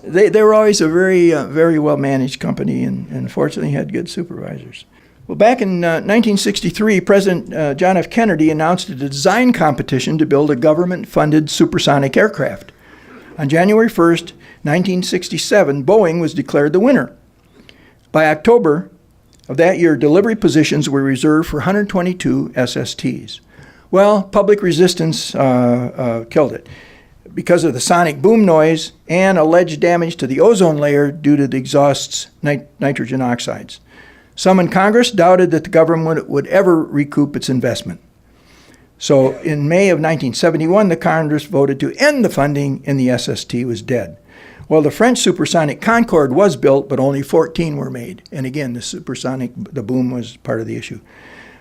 they were always a very well-managed company, and fortunately had good supervisors. Well, back in 1963, President John F. Kennedy announced a design competition to build a government-funded supersonic aircraft. On January 1st, 1967, Boeing was declared the winner. By October of that year, delivery positions were reserved for 122 SSTs. Well, public resistance killed it because of the sonic boom noise and alleged damage to the ozone layer due to the exhaust's nitrogen oxides. Some in Congress doubted that the government would ever recoup its investment. So in May of 1971, the Congress voted to end the funding, and the SST was dead. Well, the French supersonic Concorde was built, but only 14 were made. And again, the boom was part of the issue.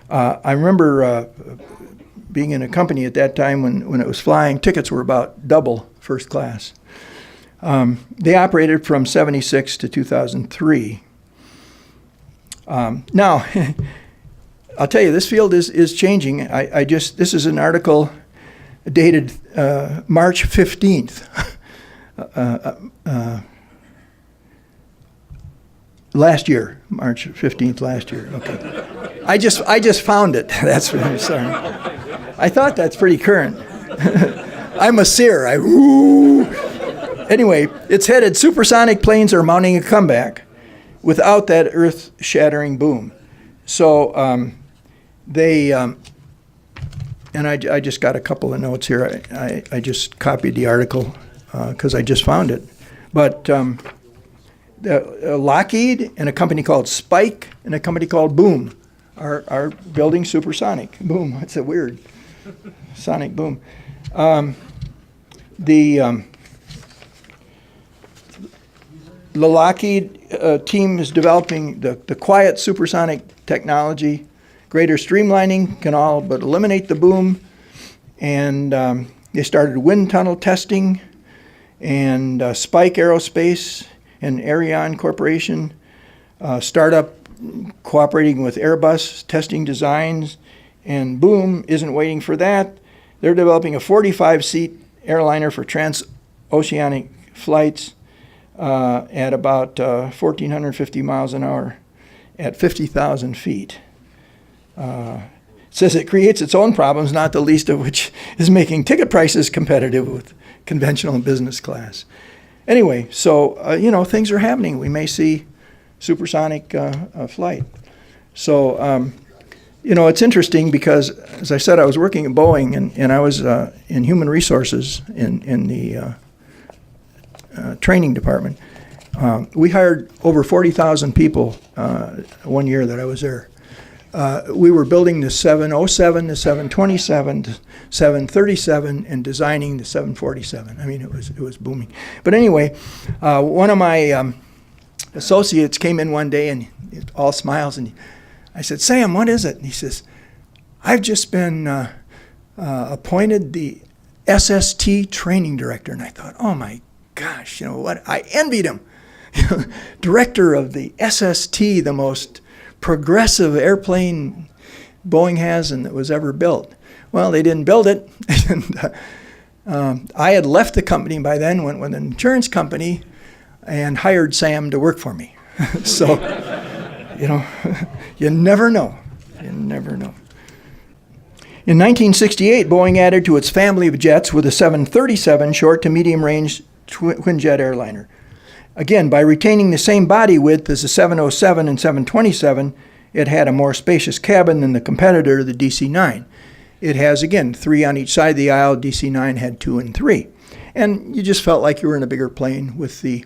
I remember being in a company at that time when it was flying. Tickets were about double first class. They operated from 76 to 2003. Now, I'll tell you, this field is changing. This is an article dated March 15th. Last year, March 15th last year. Okay. I just found it. That's what I'm sorry. I thought that's pretty current. I'm a seer. Anyway, it's headed, supersonic planes are mounting a comeback without that earth-shattering boom. So and I just got a couple of notes here. I just copied the article because I just found it. But Lockheed and a company called Spike and a company called Boom are building supersonic. Boom, that's a weird sonic boom. The Lockheed team is developing the quiet supersonic technology. Greater streamlining can all but eliminate the boom. And they started wind tunnel testing. And Spike Aerospace and Ariane Corporation, startup cooperating with Airbus, testing designs. And Boom isn't waiting for that. They're developing a 45-seat airliner for transoceanic flights at about 1,450 miles an hour at 50,000 feet. It says it creates its own problems, not the least of which is making ticket prices competitive with conventional and business class. Anyway, so, things are happening. We may see supersonic flight. So, it's interesting because, as I said, I was working at Boeing, and I was in human resources in the training department. We hired over 40,000 people 1 year that I was there. We were building the 707, the 727, the 737, and designing the 747. I mean, it was booming. But anyway, one of my associates came in one day and all smiles, and I said, "Sam, what is it?" And he says, "I've just been appointed the SST training director." And I thought, oh my gosh, what? I envied him. Director of the SST, the most progressive airplane Boeing has and that was ever built. Well, they didn't build it. And I had left the company by then, went with an insurance company, and hired Sam to work for me. So, you never know. You never know. In 1968, Boeing added to its family of jets with a 737 short to medium range twin jet airliner. Again, by retaining the same body width as the 707 and 727, it had a more spacious cabin than the competitor, the DC-9. It has, again, 3 on each side of the aisle. DC-9 had 2 and 3. And you just felt like you were in a bigger plane with the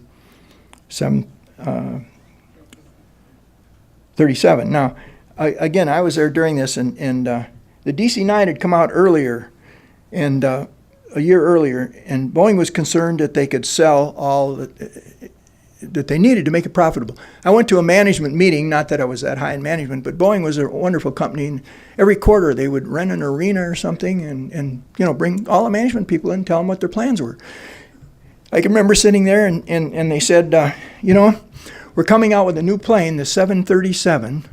37. Now, again, I was there during this, and the DC-9 had come out earlier, and a year earlier, and Boeing was concerned that they could sell all that they needed to make it profitable. I went to a management meeting, not that I was that high in management, but Boeing was a wonderful company, and every quarter they would rent an arena or something and bring all the management people in and tell them what their plans were. I can remember sitting there, and they said, we're coming out with a new plane, the 737,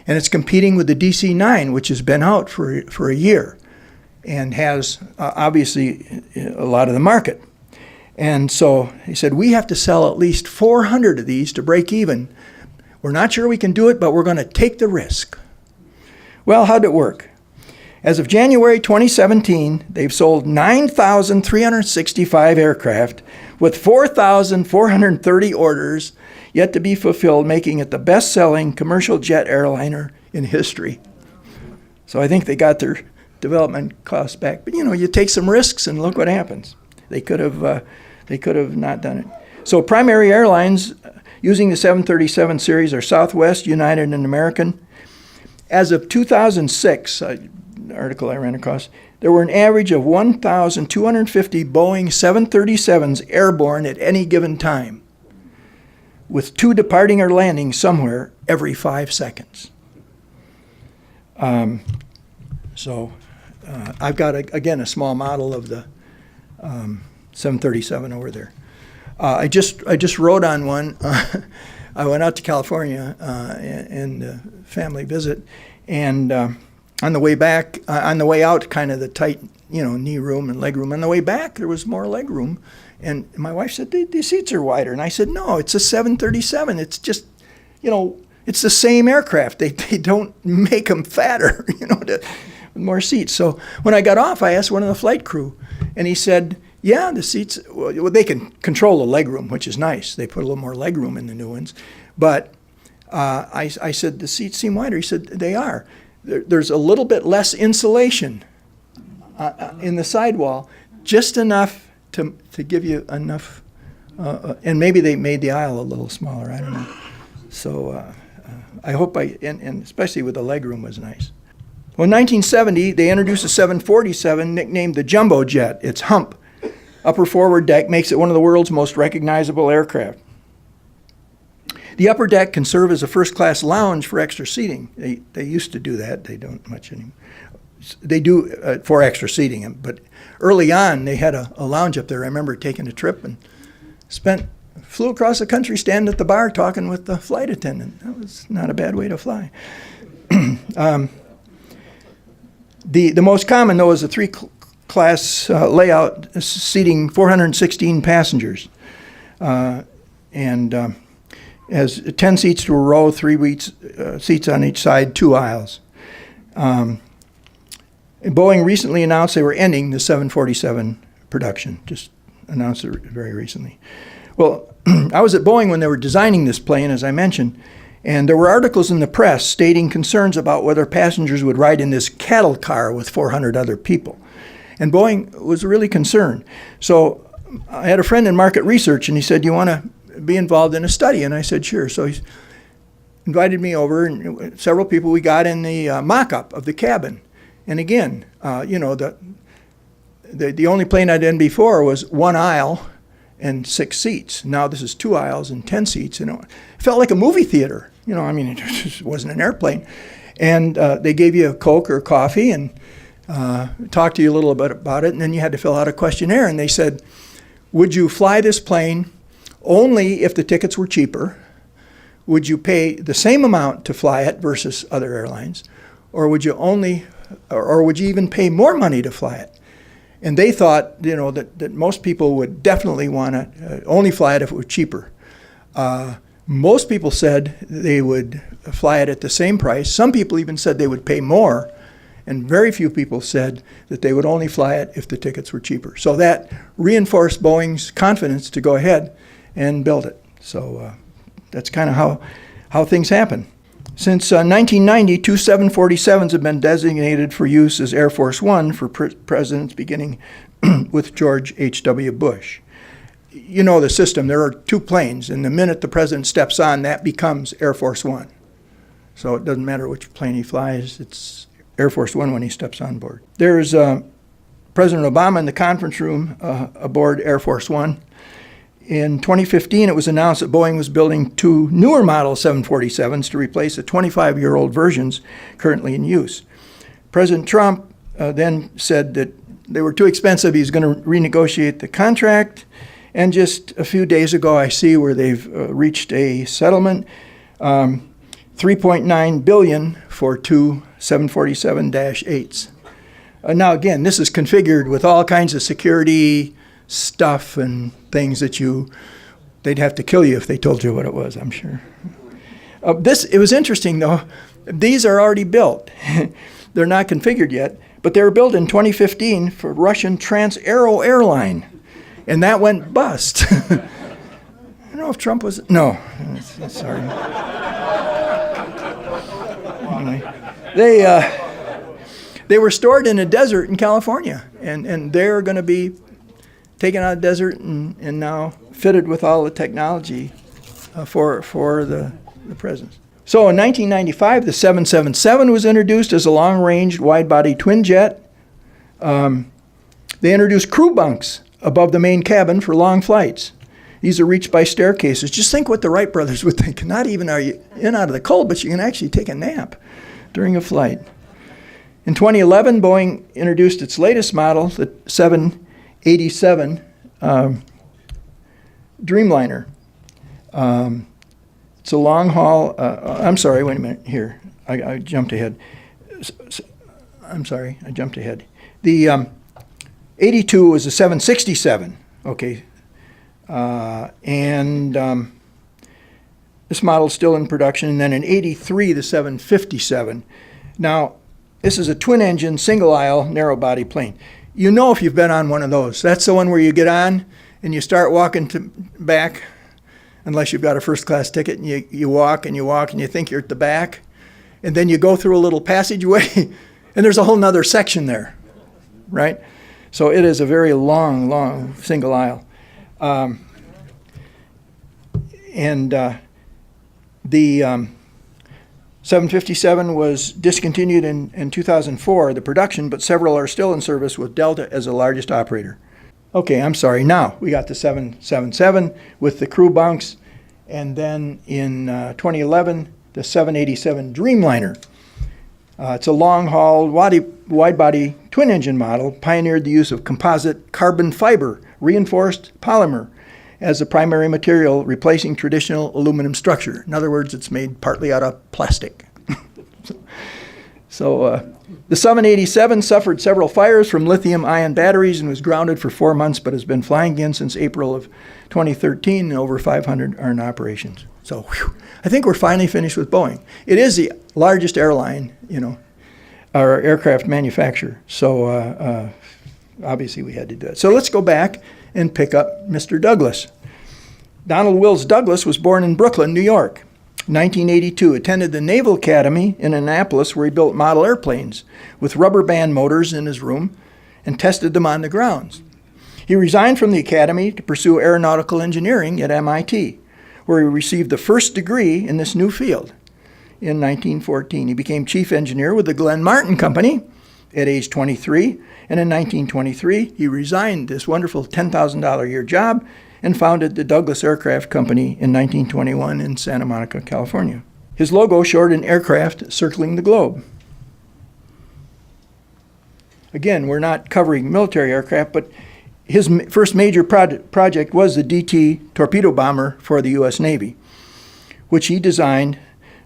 and it's competing with the DC-9, which has been out for a year and has obviously a lot of the market. And so he said, we have to sell at least 400 of these to break even. We're not sure we can do it, but we're going to take the risk. Well, how'd it work? As of January 2017, they've sold 9,365 aircraft with 4,430 orders yet to be fulfilled, making it the best-selling commercial jet airliner in history. So I think they got their development costs back. But you take some risks and look what happens. They could have not done it. So primary airlines using the 737 series are Southwest, United, and American. As of 2006, article I ran across, there were an average of 1,250 Boeing 737s airborne at any given time, with 2 departing or landing somewhere every 5 seconds. I've got, again, a small model of the 737 over there. I just rode on one. I went out to California and family visit, and on the way back, on the way out, kind of the tight, knee room and leg room. On the way back, there was more leg room, and my wife said the seats are wider, and I said no, it's a 737. It's just, it's the same aircraft. They don't make them fatter, with more seats. So when I got off, I asked one of the flight crew, and he said, yeah, the seats, well, they can control the legroom, which is nice. They put a little more legroom in the new ones. But I said, the seats seem wider. He said, they are. There's a little bit less insulation in the sidewall, just enough to give you enough. And maybe they made the aisle a little smaller. I don't know. So I hope and especially with the legroom was nice. Well, in 1970, they introduced a 747 nicknamed the Jumbo Jet. Its hump, upper forward deck, makes it one of the world's most recognizable aircraft. The upper deck can serve as a first-class lounge for extra seating. They used to do that. They don't much anymore. They do for extra seating, but early on they had a lounge up there. I remember taking a trip and flew across the country, standing at the bar talking with the flight attendant. That was not a bad way to fly. The most common, though, is a 3-class layout seating 416 passengers. And has 10 seats to a row, 3 seats on each side, 2 aisles. Boeing recently announced they were ending the 747 production, just announced it very recently. Well, I was at Boeing when they were designing this plane, as I mentioned, and there were articles in the press stating concerns about whether passengers would ride in this cattle car with 400 other people. And Boeing was really concerned. So I had a friend in market research, and he said, "You want to be involved in a study?" And I said, "Sure." So he invited me over, and several people, we got in the mock-up of the cabin. And again, the only plane I'd been before was 1 aisle and 6 seats. Now this is 2 aisles and 10 seats. It felt like a movie theater. It just wasn't an airplane. And they gave you a Coke or coffee and talked to you a little bit about it, and then you had to fill out a questionnaire. And they said, would you fly this plane only if the tickets were cheaper? Would you pay the same amount to fly it versus other airlines? Or would you would you even pay more money to fly it? And they thought, that most people would definitely want to only fly it if it was cheaper. Most people said they would fly it at the same price. Some people even said they would pay more. And very few people said that they would only fly it if the tickets were cheaper. So that reinforced Boeing's confidence to go ahead and build it. So that's kind of how things happen. Since 1990, 2 747s have been designated for use as Air Force One for presidents, beginning with George H.W. Bush. You know the system. There are 2 planes, and the minute the president steps on, that becomes Air Force One. So it doesn't matter which plane he flies, it's Air Force One when he steps on board. There's President Obama in the conference room aboard Air Force One. In 2015, it was announced that Boeing was building 2 newer Model 747s to replace the 25-year-old versions currently in use. President Trump then said that they were too expensive. He's going to renegotiate the contract. And just a few days ago, I see where they've reached a settlement, $3.9 billion for 2 747-8s. Now, again, this is configured with all kinds of security stuff and things that they'd have to kill you if they told you what it was, I'm sure. It was interesting, though. These are already built. They're not configured yet, but they were built in 2015 for Russian Trans-Aero Airline, and that went bust. I don't know if Trump was... No, sorry. They were stored in a desert in California, and they're going to be taken out of the desert and now fitted with all the technology for the presidents. So in 1995, the 777 was introduced as a long-range, wide-body twin jet. They introduced crew bunks above the main cabin for long flights. These are reached by staircases. Just think what the Wright brothers would think. Not even are you in out of the cold, but you can actually take a nap during a flight. In 2011, Boeing introduced its latest model, the 787 Dreamliner. It's a long haul. I'm sorry, wait a minute. Here, I jumped ahead. I'm sorry, I jumped ahead. The 82 was a 767. Okay. This model is still in production. And then in 83, the 757. Now, this is a twin engine, single aisle, narrow body plane. You know if you've been on one of those. That's the one where you get on and you start walking back, unless you've got a first class ticket, and you walk and you walk and you think you're at the back. And then you go through a little passageway and there's a whole nother section there, right? So it is a very long single aisle. The 757 was discontinued in 2004, the production, but several are still in service with Delta as the largest operator. Okay, I'm sorry. Now we got the 777 with the crew bunks, and then in 2011, the 787 Dreamliner. It's a long-haul, wide-body twin-engine model, pioneered the use of composite carbon fiber, reinforced polymer, as the primary material, replacing traditional aluminum structure. In other words, it's made partly out of plastic. The 787 suffered several fires from lithium-ion batteries and was grounded for 4 months, but has been flying again since April of 2013, and over 500 are in operations. So I think we're finally finished with Boeing. It is the largest airline, our aircraft manufacturer. So obviously we had to do it. So let's go back and pick up Mr. Douglas. Donald Wills Douglas was born in Brooklyn, New York. 1982, attended the Naval Academy in Annapolis, where he built model airplanes with rubber band motors in his room and tested them on the grounds. He resigned from the academy to pursue aeronautical engineering at MIT, where he received the first degree in this new field. In 1914, he became chief engineer with the Glenn Martin Company at age 23, and in 1923, he resigned this wonderful $10,000 a year job and founded the Douglas Aircraft Company in 1921 in Santa Monica, California. His logo showed an aircraft circling the globe. Again, we're not covering military aircraft, but his first major project was the DT torpedo bomber for the U.S. Navy, which he designed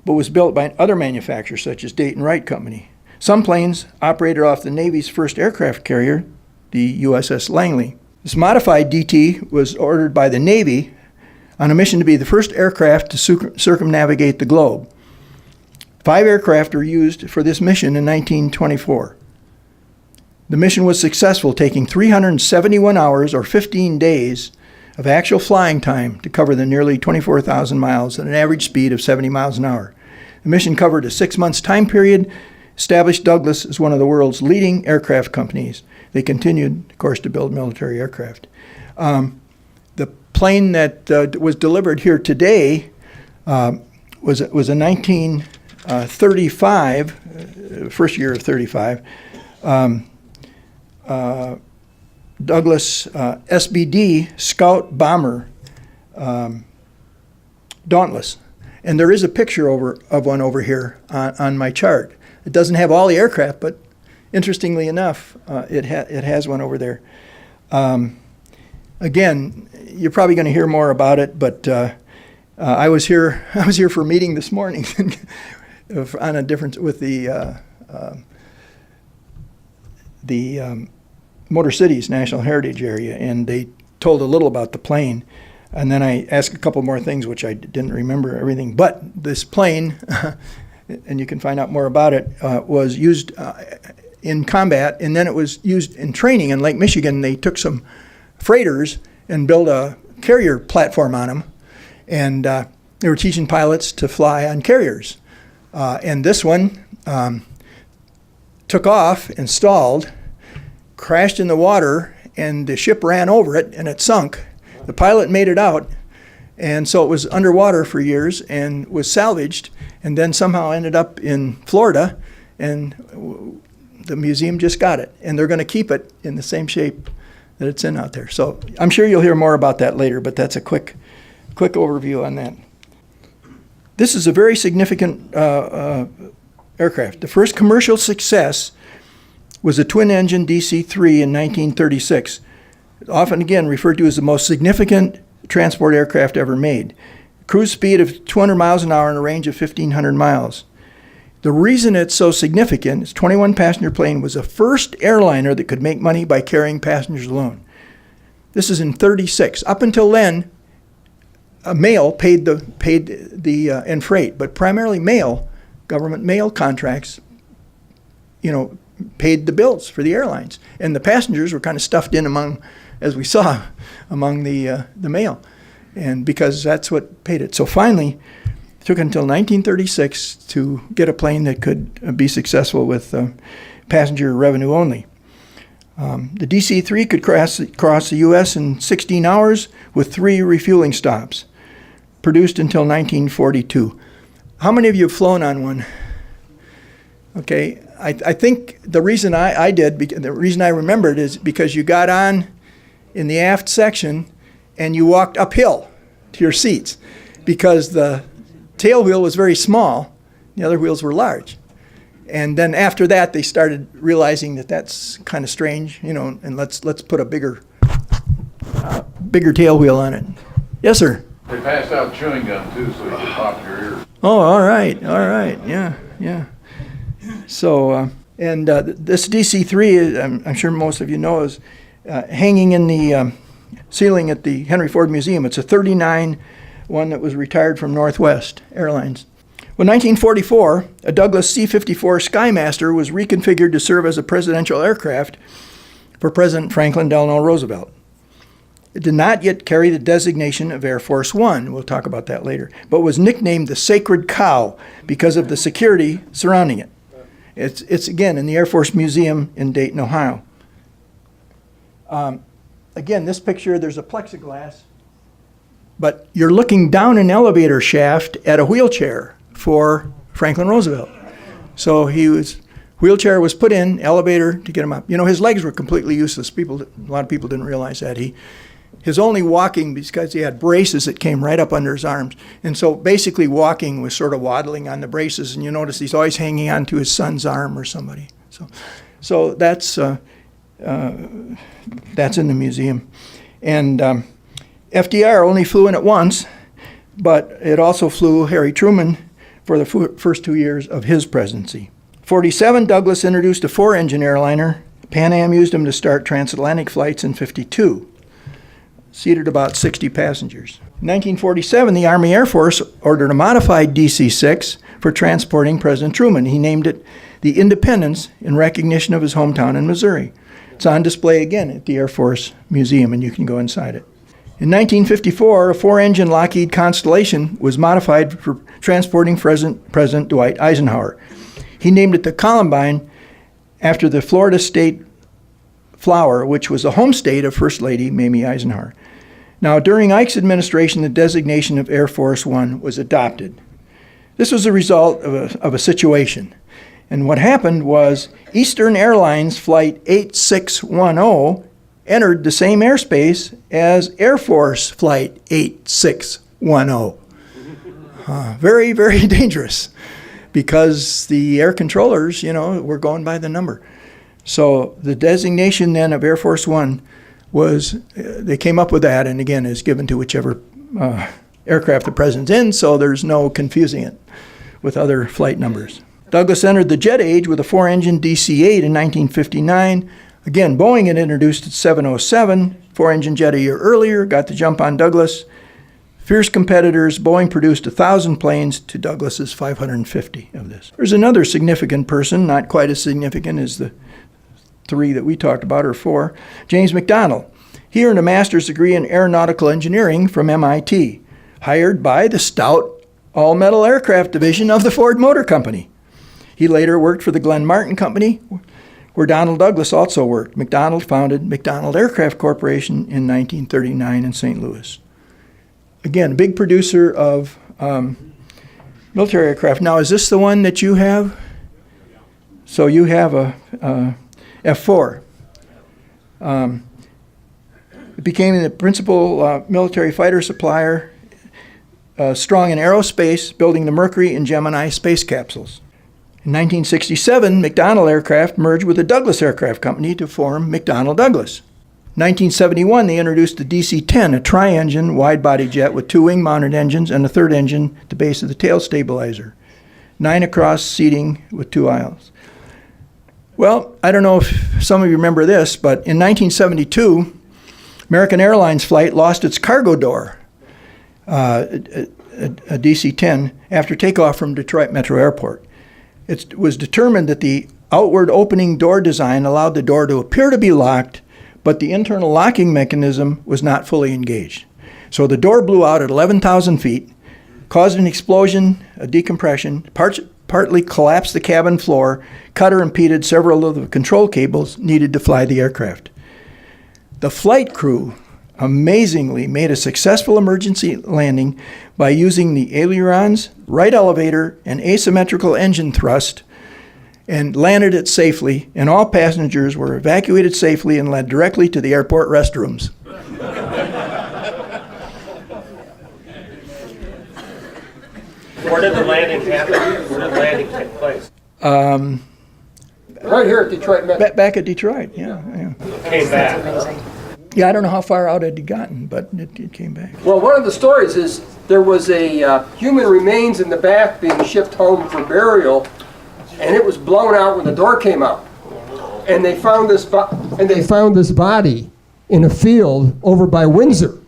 but was built by other manufacturers such as Dayton Wright Company. Some planes operated off the Navy's first aircraft carrier, the USS Langley. This modified DT was ordered by the Navy on a mission to be the first aircraft to circumnavigate the globe. 5 aircraft were used for this mission in 1924. The mission was successful, taking 371 hours or 15 days of actual flying time to cover the nearly 24,000 miles at an average speed of 70 miles an hour. The mission covered a 6 months time period, established Douglas as one of the world's leading aircraft companies. They continued, of course, to build military aircraft. The plane that was delivered here today was a 19 35, first year of 35, Douglas SBD Scout Bomber Dauntless. And there is a picture of one over here on my chart. It doesn't have all the aircraft, but interestingly enough, it has one over there. Again, you're probably going to hear more about it, but I was here for a meeting this morning on a difference with the Motor Cities National Heritage Area, and they told a little about the plane. And then I asked a couple more things, which I didn't remember everything. But this plane, and you can find out more about it, was used in combat, and then it was used in training in Lake Michigan. They took some freighters and built a carrier platform on them, and they were teaching pilots to fly on carriers. And this one took off and stalled, crashed in the water, and the ship ran over it, and it sunk. The pilot made it out, and so it was underwater for years and was salvaged, and then somehow ended up in Florida, and the museum just got it, and they're going to keep it in the same shape that it's in out there. So I'm sure you'll hear more about that later, but that's a quick overview on that. This is a very significant aircraft. The first commercial success was a twin engine DC3 in 1936. Often again referred to as the most significant transport aircraft ever made. Cruise speed of 200 miles an hour and a range of 1,500 miles. The reason it's so significant is 21-passenger plane was the first airliner that could make money by carrying passengers alone. This is in 36. Up until then, mail paid the and freight, but primarily mail, government mail contracts, paid the bills for the airlines, and the passengers were kind of stuffed in among, as we saw, among the mail, and because that's what paid it. So finally, it took until 1936 to get a plane that could be successful with passenger revenue only. The DC3 could cross the U.S. in 16 hours with 3 refueling stops, produced until 1942. How many of you have flown on one? Okay, I think the reason the reason I remembered is because you got on in the aft section and you walked uphill to your seats because the tail wheel was very small, the other wheels were large. And then after that, they started realizing that that's kind of strange, and let's put a bigger tail wheel on it. Yes, sir? They passed out chewing gum too, so you could pop your ears. Oh, all right, yeah. So, this DC3, I'm sure most of you know, is hanging in the ceiling at the Henry Ford Museum. It's a 39 one that was retired from Northwest Airlines. Well, 1944, a Douglas C54 Skymaster was reconfigured to serve as a presidential aircraft for President Franklin Delano Roosevelt. It did not yet carry the designation of Air Force One, we'll talk about that later, but was nicknamed the Sacred Cow because of the security surrounding it. It's again in the Air Force Museum in Dayton, Ohio. Again, this picture, there's a plexiglass, but you're looking down an elevator shaft at a wheelchair for Franklin Roosevelt. So wheelchair was put in, elevator to get him up. His legs were completely useless. A lot of people didn't realize that. His only walking, because he had braces that came right up under his arms. And so basically walking was sort of waddling on the braces, and you notice he's always hanging on to his son's arm or somebody. So that's in the museum. And FDR only flew in it once, but it also flew Harry Truman for the first 2 years of his presidency. 47, Douglas introduced a 4-engine airliner. Pan Am used them to start transatlantic flights in 52. Seated about 60 passengers. In 1947, the Army Air Force ordered a modified DC-6 for transporting President Truman. He named it the Independence in recognition of his hometown in Missouri. It's on display again at the Air Force Museum, and you can go inside it. In 1954, a 4-engine Lockheed Constellation was modified for transporting President Dwight Eisenhower. He named it the Columbine after the Florida State flower, which was the home state of First Lady Mamie Eisenhower. Now, during Ike's administration, the designation of Air Force One was adopted. This was a result of a situation. And what happened was Eastern Airlines Flight 8610 entered the same airspace as Air Force Flight 8610. Very, very dangerous, because the air controllers, were going by the number. So the designation then of Air Force One was, they came up with that, and again, is given to whichever aircraft the president's in, so there's no confusing it with other flight numbers. Douglas entered the jet age with a 4-engine DC-8 in 1959. Again, Boeing had introduced its 707, 4-engine jet a year earlier, got the jump on Douglas. Fierce competitors, Boeing produced 1,000 planes to Douglas's 550 of this. There's another significant person, not quite as significant as the three that we talked about, or four, James McDonnell. He earned a master's degree in aeronautical engineering from MIT, hired by the stout all-metal aircraft division of the Ford Motor Company. He later worked for the Glenn Martin Company, where Donald Douglas also worked. McDonnell founded McDonnell Aircraft Corporation in 1939 in St. Louis. Again, a big producer of military aircraft. Now, is this the one that you have? So you have a F-4. It became the principal military fighter supplier, strong in aerospace, building the Mercury and Gemini space capsules. In 1967, McDonnell Aircraft merged with the Douglas Aircraft Company to form McDonnell Douglas. 1971, they introduced the DC-10, a tri-engine wide-body jet with 2 wing-mounted engines and a third engine at the base of the tail stabilizer. 9 across seating with 2 aisles. Well, I don't know if some of you remember this, but in 1972, American Airlines flight lost its cargo door, a DC-10, after takeoff from Detroit Metro Airport. It was determined that the outward opening door design allowed the door to appear to be locked, but the internal locking mechanism was not fully engaged. So the door blew out at 11,000 feet, caused an explosion, a decompression, partly collapsed the cabin floor, cut or impeded several of the control cables needed to fly the aircraft. The flight crew amazingly made a successful emergency landing by using the ailerons, right elevator, and asymmetrical engine thrust, and landed it safely, and all passengers were evacuated safely and led directly to the airport restrooms. Where did the landing happen? Where did the landing take place? Right here at Detroit Metro. Back at Detroit, yeah. Came back. Yeah, I don't know how far out it had gotten, but it came back. Well, one of the stories is there was a human remains in the back being shipped home for burial, and it was blown out when the door came out. And they found this body in a field over by Windsor.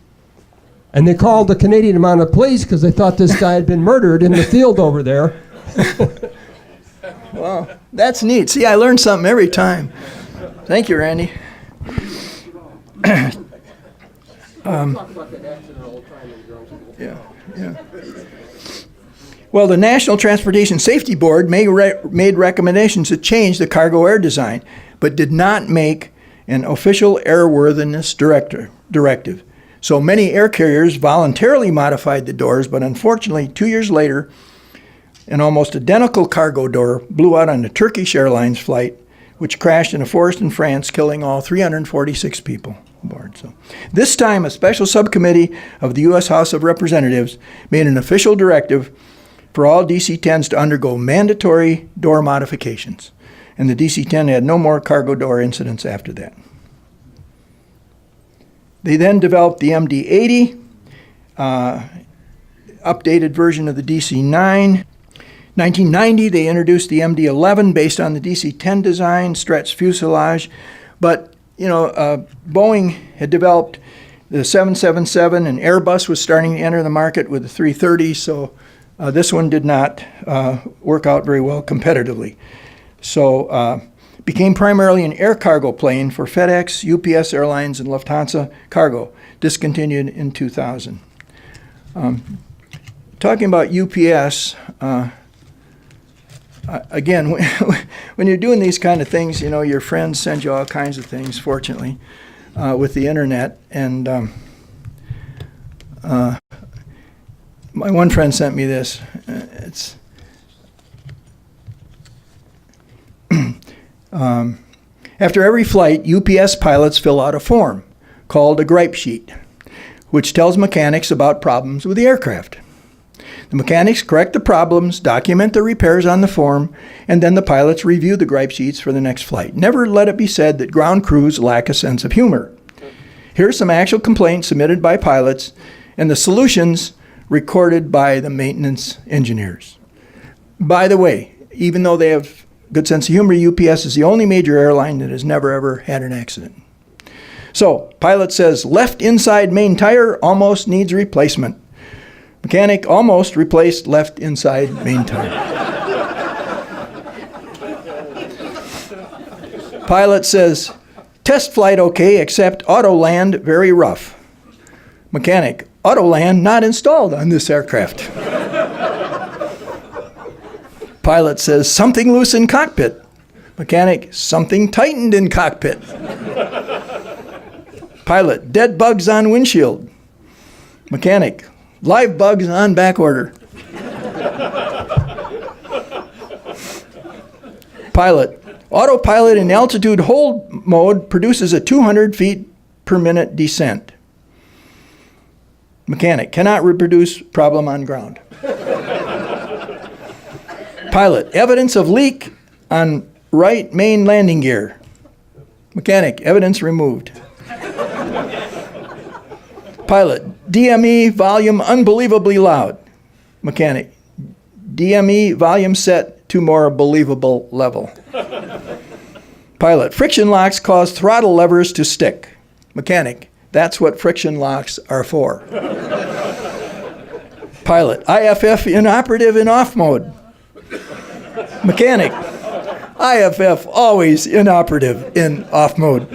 And they called the Canadian Mounted Police because they thought this guy had been murdered in the field over there. Wow, that's neat. See, I learn something every time. Thank you, Randy. Yeah. Well, the National Transportation Safety Board made recommendations to change the cargo air design, but did not make an official airworthiness directive. So many air carriers voluntarily modified the doors, but unfortunately, 2 years later, an almost identical cargo door blew out on a Turkish Airlines flight, which crashed in a forest in France, killing all 346 people aboard. So, this time, a special subcommittee of the U.S. House of Representatives made an official directive for all DC-10s to undergo mandatory door modifications. And the DC-10 had no more cargo door incidents after that. They then developed the MD-80, updated version of the DC-9. 1990, they introduced the MD-11 based on the DC-10 design, stretched fuselage. But, Boeing had developed the 777, and Airbus was starting to enter the market with the 330, so this one did not work out very well competitively. So, became primarily an air cargo plane for FedEx, UPS Airlines, and Lufthansa Cargo, discontinued in 2000. Talking about UPS, again, when you're doing these kind of things, your friends send you all kinds of things, fortunately, with the internet. And My one friend sent me this. It's after every flight, UPS pilots fill out a form called a gripe sheet, which tells mechanics about problems with the aircraft. The mechanics correct the problems, document the repairs on the form, and then the pilots review the gripe sheets for the next flight. Never let it be said that ground crews lack a sense of humor. Here's some actual complaints submitted by pilots and the solutions recorded by the maintenance engineers. By the way, even though they have good sense of humor, UPS is the only major airline that has never ever had an accident. So, pilot says, left inside main tire almost needs replacement. Mechanic almost replaced left inside main tire. Pilot says, test flight okay, except auto land very rough. Mechanic, auto land not installed on this aircraft. Pilot says, something loose in cockpit. Mechanic, something tightened in cockpit. Pilot, dead bugs on windshield. Mechanic, live bugs on back order. Pilot, autopilot in altitude hold mode produces a 200 feet per minute descent. Mechanic, cannot reproduce problem on ground. Pilot, evidence of leak on right main landing gear. Mechanic, evidence removed. Pilot, DME volume unbelievably loud. Mechanic, DME volume set to more believable level. Pilot, friction locks cause throttle levers to stick. Mechanic, that's what friction locks are for. Pilot, IFF inoperative in off mode. Mechanic, IFF always inoperative in off mode.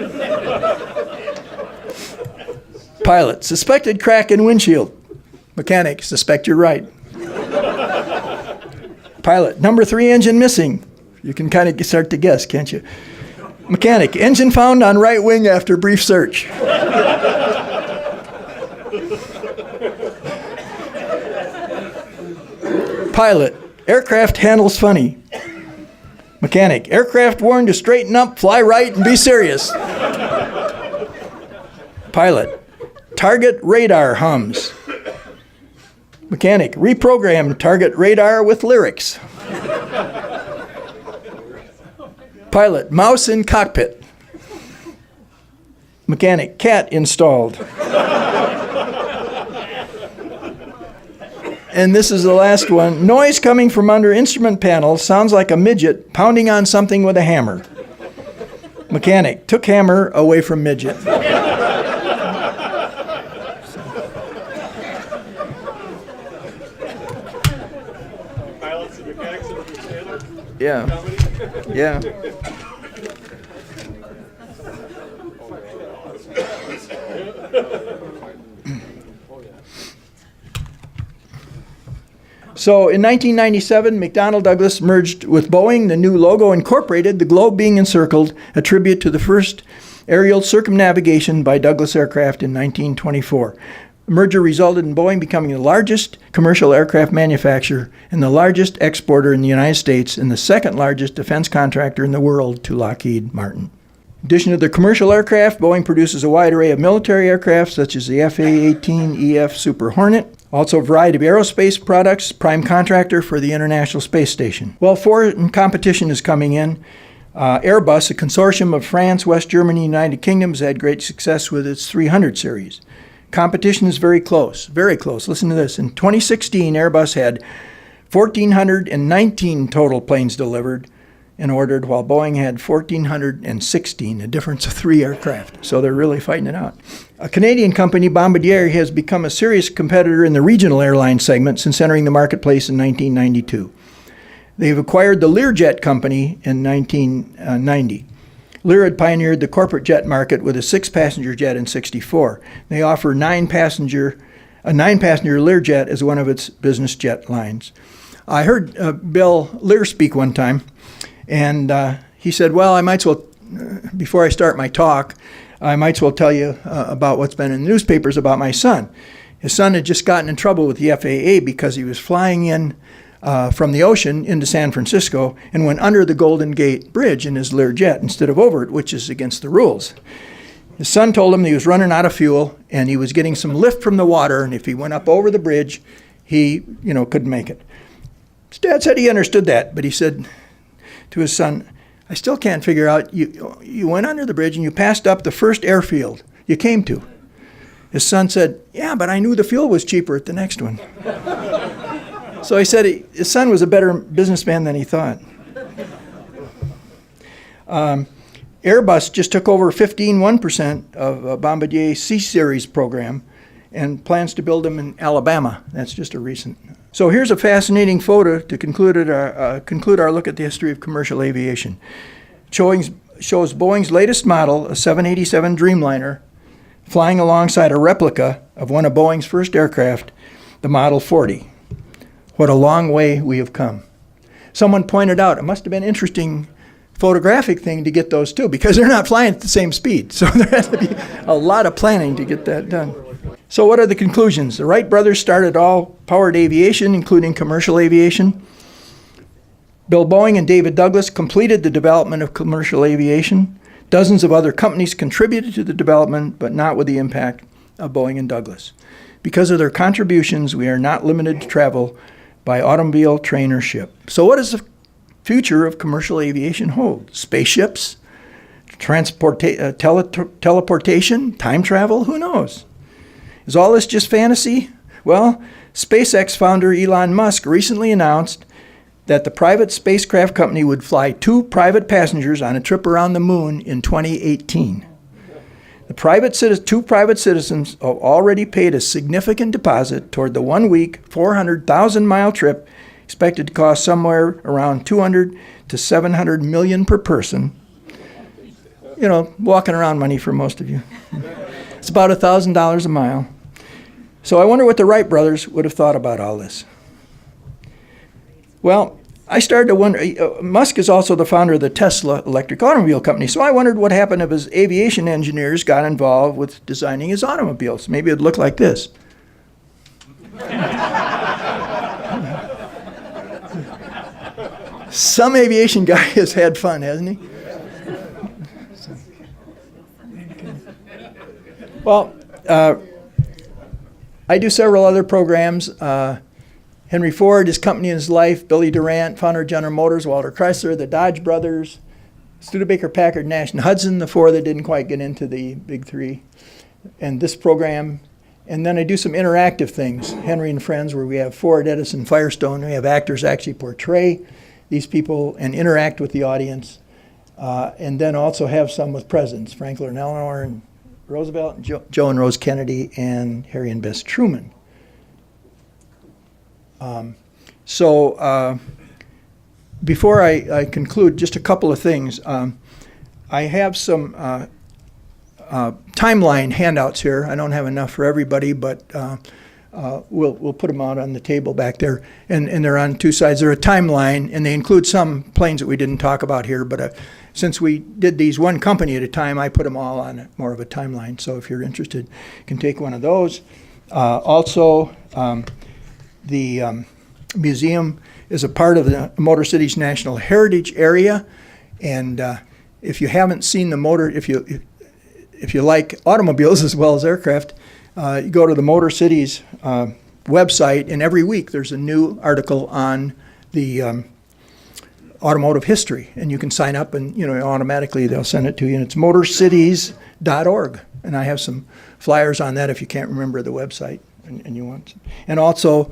Pilot, suspected crack in windshield. Mechanic, suspect you're right. Pilot, number 3 engine missing. You can kind of start to guess, can't you? Mechanic, engine found on right wing after brief search. Pilot, aircraft handles funny. Mechanic, aircraft warned to straighten up, fly right, and be serious. Pilot, target radar hums. Mechanic, reprogram target radar with lyrics. Pilot, mouse in cockpit. Mechanic, cat installed. And this is the last one. Noise coming from under instrument panel sounds like a midget pounding on something with a hammer. Mechanic, took hammer away from midget. Pilots and mechanics understand it? Yeah. Yeah. So in 1997, McDonnell Douglas merged with Boeing. The new logo incorporated the globe being encircled, a tribute to the first aerial circumnavigation by Douglas aircraft in 1924. The merger resulted in Boeing becoming the largest commercial aircraft manufacturer and the largest exporter in the United States and the second largest defense contractor in the world to Lockheed Martin. In addition to the commercial aircraft, Boeing produces a wide array of military aircraft such as the F/A-18EF Super Hornet, also a variety of aerospace products, prime contractor for the International Space Station. Well, foreign competition is coming in. Airbus, a consortium of France, West Germany, and United Kingdom, has had great success with its 300 series. Competition is very close, very close. Listen to this. In 2016, Airbus had 1,419 total planes delivered and ordered, while Boeing had 1,416, a difference of 3 aircraft. So they're really fighting it out. A Canadian company, Bombardier, has become a serious competitor in the regional airline segment since entering the marketplace in 1992. They've acquired the Learjet company in 1990. Lear had pioneered the corporate jet market with a 6-passenger jet in '64. They offer a 9-passenger Learjet as one of its business jet lines. I heard Bill Lear speak one time, and he said, well, I might as well, before I start my talk, I might as well tell you about what's been in the newspapers about my son. His son had just gotten in trouble with the FAA because he was flying in from the ocean into San Francisco and went under the Golden Gate Bridge in his Learjet instead of over it, which is against the rules. His son told him he was running out of fuel and he was getting some lift from the water, and if he went up over the bridge, he, couldn't make it. His dad said he understood that, but he said to his son, I still can't figure out, you went under the bridge and you passed up the first airfield you came to. His son said, yeah, but I knew the fuel was cheaper at the next one. So he said his son was a better businessman than he thought. Airbus just took over 1% of Bombardier's C-Series program and plans to build them in Alabama. That's just a recent. So here's a fascinating photo to conclude our look at the history of commercial aviation. Shows Boeing's latest model, a 787 Dreamliner, flying alongside a replica of one of Boeing's first aircraft, the Model 40. What a long way we have come. Someone pointed out it must have been interesting photographic thing to get those two, because they're not flying at the same speed. So there has to be a lot of planning to get that done. So what are the conclusions? The Wright brothers started all powered aviation, including commercial aviation. Bill Boeing and David Douglas completed the development of commercial aviation. Dozens of other companies contributed to the development, but not with the impact of Boeing and Douglas. Because of their contributions, we are not limited to travel by automobile, train, or ship. So what does the future of commercial aviation hold? Spaceships? Teleportation? Time travel? Who knows? Is all this just fantasy? Well, SpaceX founder Elon Musk recently announced that the private spacecraft company would fly 2 private passengers on a trip around the moon in 2018. The 2 private citizens have already paid a significant deposit toward the 1-week, 400,000-mile trip expected to cost somewhere around $200 to $700 million per person. Walking around money for most of you. It's about $1,000 a mile. So I wonder what the Wright brothers would have thought about all this. Well, I started to wonder, Musk is also the founder of the Tesla electric automobile company, so I wondered what happened if his aviation engineers got involved with designing his automobiles. Maybe it'd look like this. Some aviation guy has had fun, hasn't he? Well, I do several other programs. Henry Ford, his company and his life, Billy Durant, founder of General Motors, Walter Chrysler, the Dodge brothers, Studebaker Packard, Nash and Hudson, the 4 that didn't quite get into the big 3, and this program. And then I do some interactive things, Henry and Friends, where we have Ford, Edison, Firestone. We have actors actually portray these people and interact with the audience. And then also have some with presidents, Franklin and Eleanor and Roosevelt, and Joe and Rose Kennedy, and Harry and Bess Truman. Before I conclude, just a couple of things. I have some timeline handouts here. I don't have enough for everybody, but we'll put them out on the table back there. And they're on 2 sides. They're a timeline, and they include some planes that we didn't talk about here. But since we did these one company at a time, I put them all on more of a timeline. So if you're interested, you can take one of those. The museum is a part of the Motor City's National Heritage Area, and if you haven't seen the motor, if you like automobiles as well as aircraft, you go to the Motor City's website, and every week there's a new article on the automotive history, and you can sign up, and automatically they'll send it to you, and it's motorcities.org, and I have some flyers on that if you can't remember the website and you want to. And also,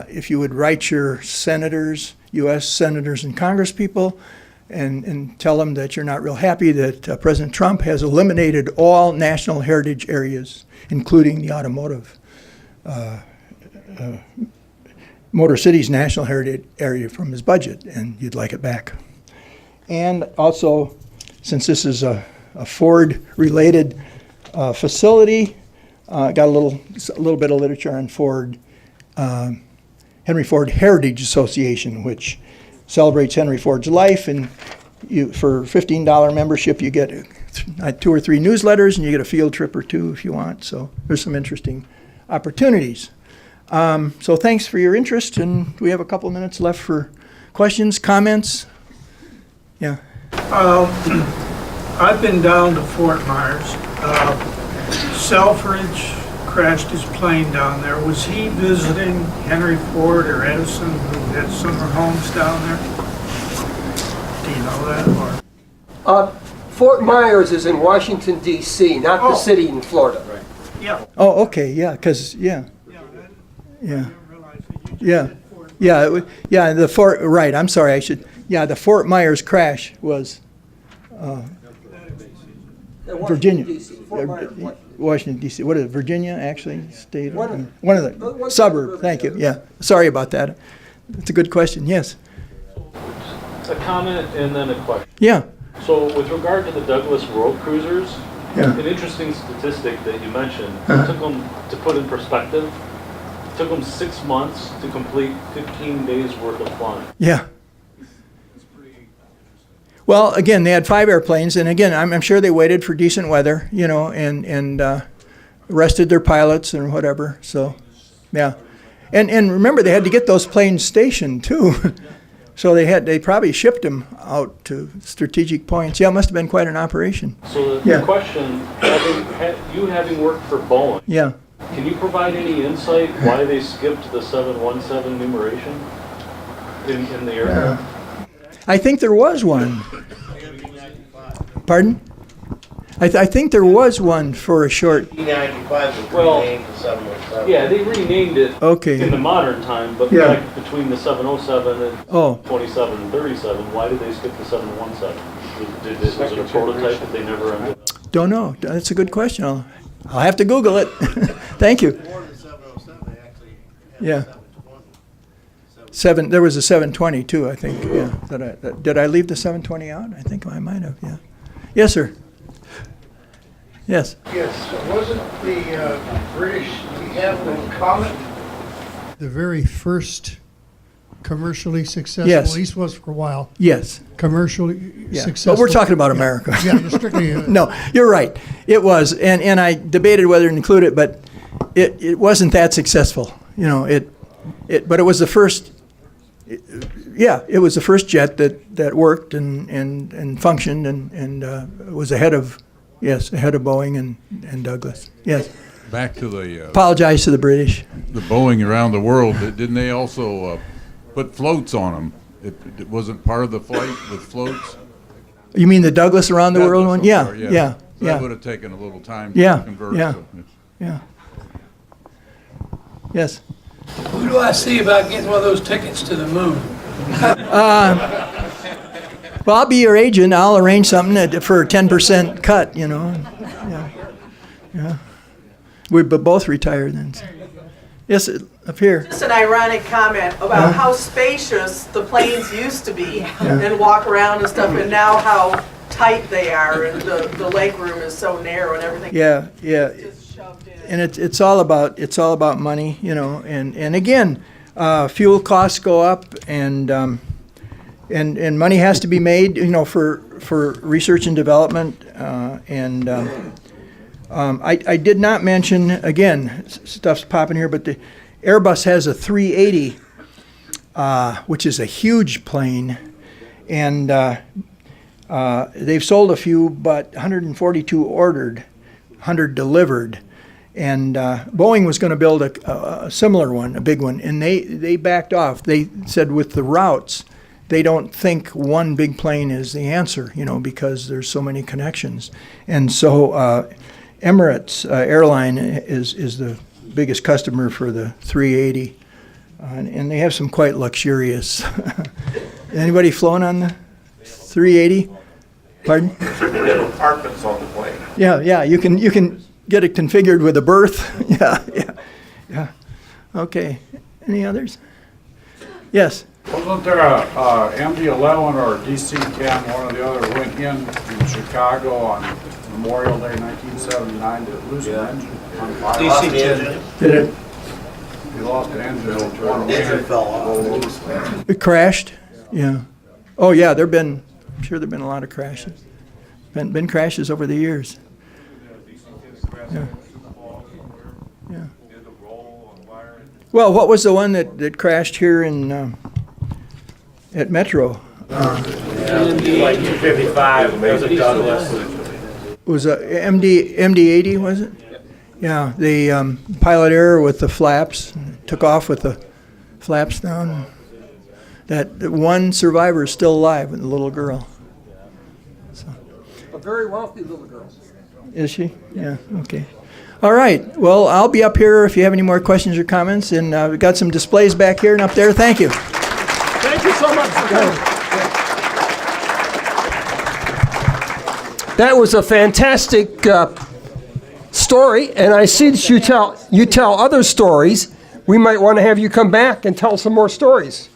if you would write your senators, U.S. senators and congresspeople, and tell them that you're not real happy that President Trump has eliminated all national heritage areas, including the automotive, Motor City's national heritage area from his budget, and you'd like it back. And also, since this is a Ford-related facility, got a little bit of literature on Ford. Henry Ford Heritage Association, which celebrates Henry Ford's life, and for $15 membership you get 2 or 3 newsletters, and you get a field trip or 2 if you want. So there's some interesting opportunities. So thanks for your interest, and we have a couple minutes left for questions, comments. Yeah. I've been down to Fort Myers. Selfridge crashed his plane down there. Was he visiting Henry Ford or Edison, who had summer homes down there? Do you know that? Or? Fort Myers is in Washington, D.C., not the Oh. city in Florida. Yeah. Oh, okay, yeah, because, yeah, Yeah. yeah. I didn't realize that you just Yeah. said Fort. Yeah, the Fort, right, I'm sorry, the Fort Myers crash was Virginia. D.C. Fort Myers, Washington, D.C. What is it, Virginia, actually, state? One of One of one the suburb, suburb, thank you, yeah. yeah. Sorry about that. It's a good question, yes. A comment and then a question. Yeah, So with regard to the Douglas World Cruisers, Yeah. an interesting statistic that you mentioned, Uh-huh. it took them, to put in perspective, it took them 6 months to complete 15 days worth of flying. yeah. Well, again, they had 5 airplanes, and again, I'm sure they waited for decent weather, you know, and rested their pilots and whatever, so, yeah. And remember, they had to get those planes stationed, too. So they probably shipped them out to strategic points. Yeah, it must have been quite an operation. So the Yeah. question, you having worked for Boeing, Yeah. can you provide any insight why they skipped the 717 numeration in the aircraft? I think there was one. Pardon? I think there was one for a short. B95 was Well, renamed to 717. Yeah, they renamed it Okay. in the modern time, but Yeah. back between the 707 and Oh. 27 and 37, why did they skip the 717? Was it a prototype that they never ended? Don't know. That's a good question. I'll have to Google it. Thank you. Before the 707, they actually had Yeah. 720. There was a 720 too, I think. Yeah. Did I leave the 720 out? I think I might have. Yeah. Yes, sir. Yes. Yes, wasn't the British, we have the Comet? The very first commercially successful, Yes. at least was for a while, Yes. commercially Yeah. successful. But we're talking about America. Yeah, just strictly. No, you're right. It was, and I debated whether to include it, but it wasn't that successful. You know, but it was the first. It was the first jet that worked and functioned and was ahead of Boeing and Douglas. Yes. Back to the Apologize to the British. Boeing around the world, didn't they also put floats on them? It wasn't part of the flight with floats? You mean the Douglas around the world one? Douglas, Yeah, I'm sorry, yeah, So yeah, that would have taken a little time Yeah, to convert. yeah. so it's- yeah. Yes. Who do I see about getting one of those tickets to the moon? Well, I'll be your agent. I'll arrange something for a 10% cut, you know. Yeah. Yeah. We're both retired then. Yes, up here. Just an ironic comment about how spacious the planes used to be and walk around and stuff, and now how tight they are, and the leg room is so narrow and everything. Yeah, yeah. Just shoved in. And it's all about money, you know. And again, fuel costs go up, and money has to be made, you know, for research and development. I did not mention, again, stuff's popping here, but the Airbus has a 380, which is a huge plane, and they've sold a few, but 142 ordered, 100 delivered. And Boeing was going to build a similar one, a big one, and they backed off. They said with the routes, they don't think one big plane is the answer, you know, because there's so many connections. And so Emirates airline is the biggest customer for the 380, and they have some quite luxurious. Anybody flown on the 380? Pardon? They have apartments on the plane. Yeah, you can get it configured with a berth. Yeah. Okay. Any others? Yes. Wasn't there a MD-11 or DC-10, one or the other, went in Chicago on Memorial Day 1979 to lose an engine on fire? DC-10. Did it? He lost the engine. Engine fell off. It crashed? Yeah. Oh, yeah, I'm sure there've been a lot of crashes. Been crashes over the years. Yeah. Yeah. Well, what was the one that crashed here in, at Metro? Like 255, that was a Douglas. Was a MD-80, was it? Yeah, the pilot error with the flaps, took off with the flaps down. That one survivor is still alive, the little girl. A very wealthy little girl. Is she? Yeah, okay. All right, well, I'll be up here if you have any more questions or comments, and we've got some displays back here and up there. Thank you. Thank you so much for coming. That was a fantastic story, and I see that you tell other stories. We might want to have you come back and tell some more stories.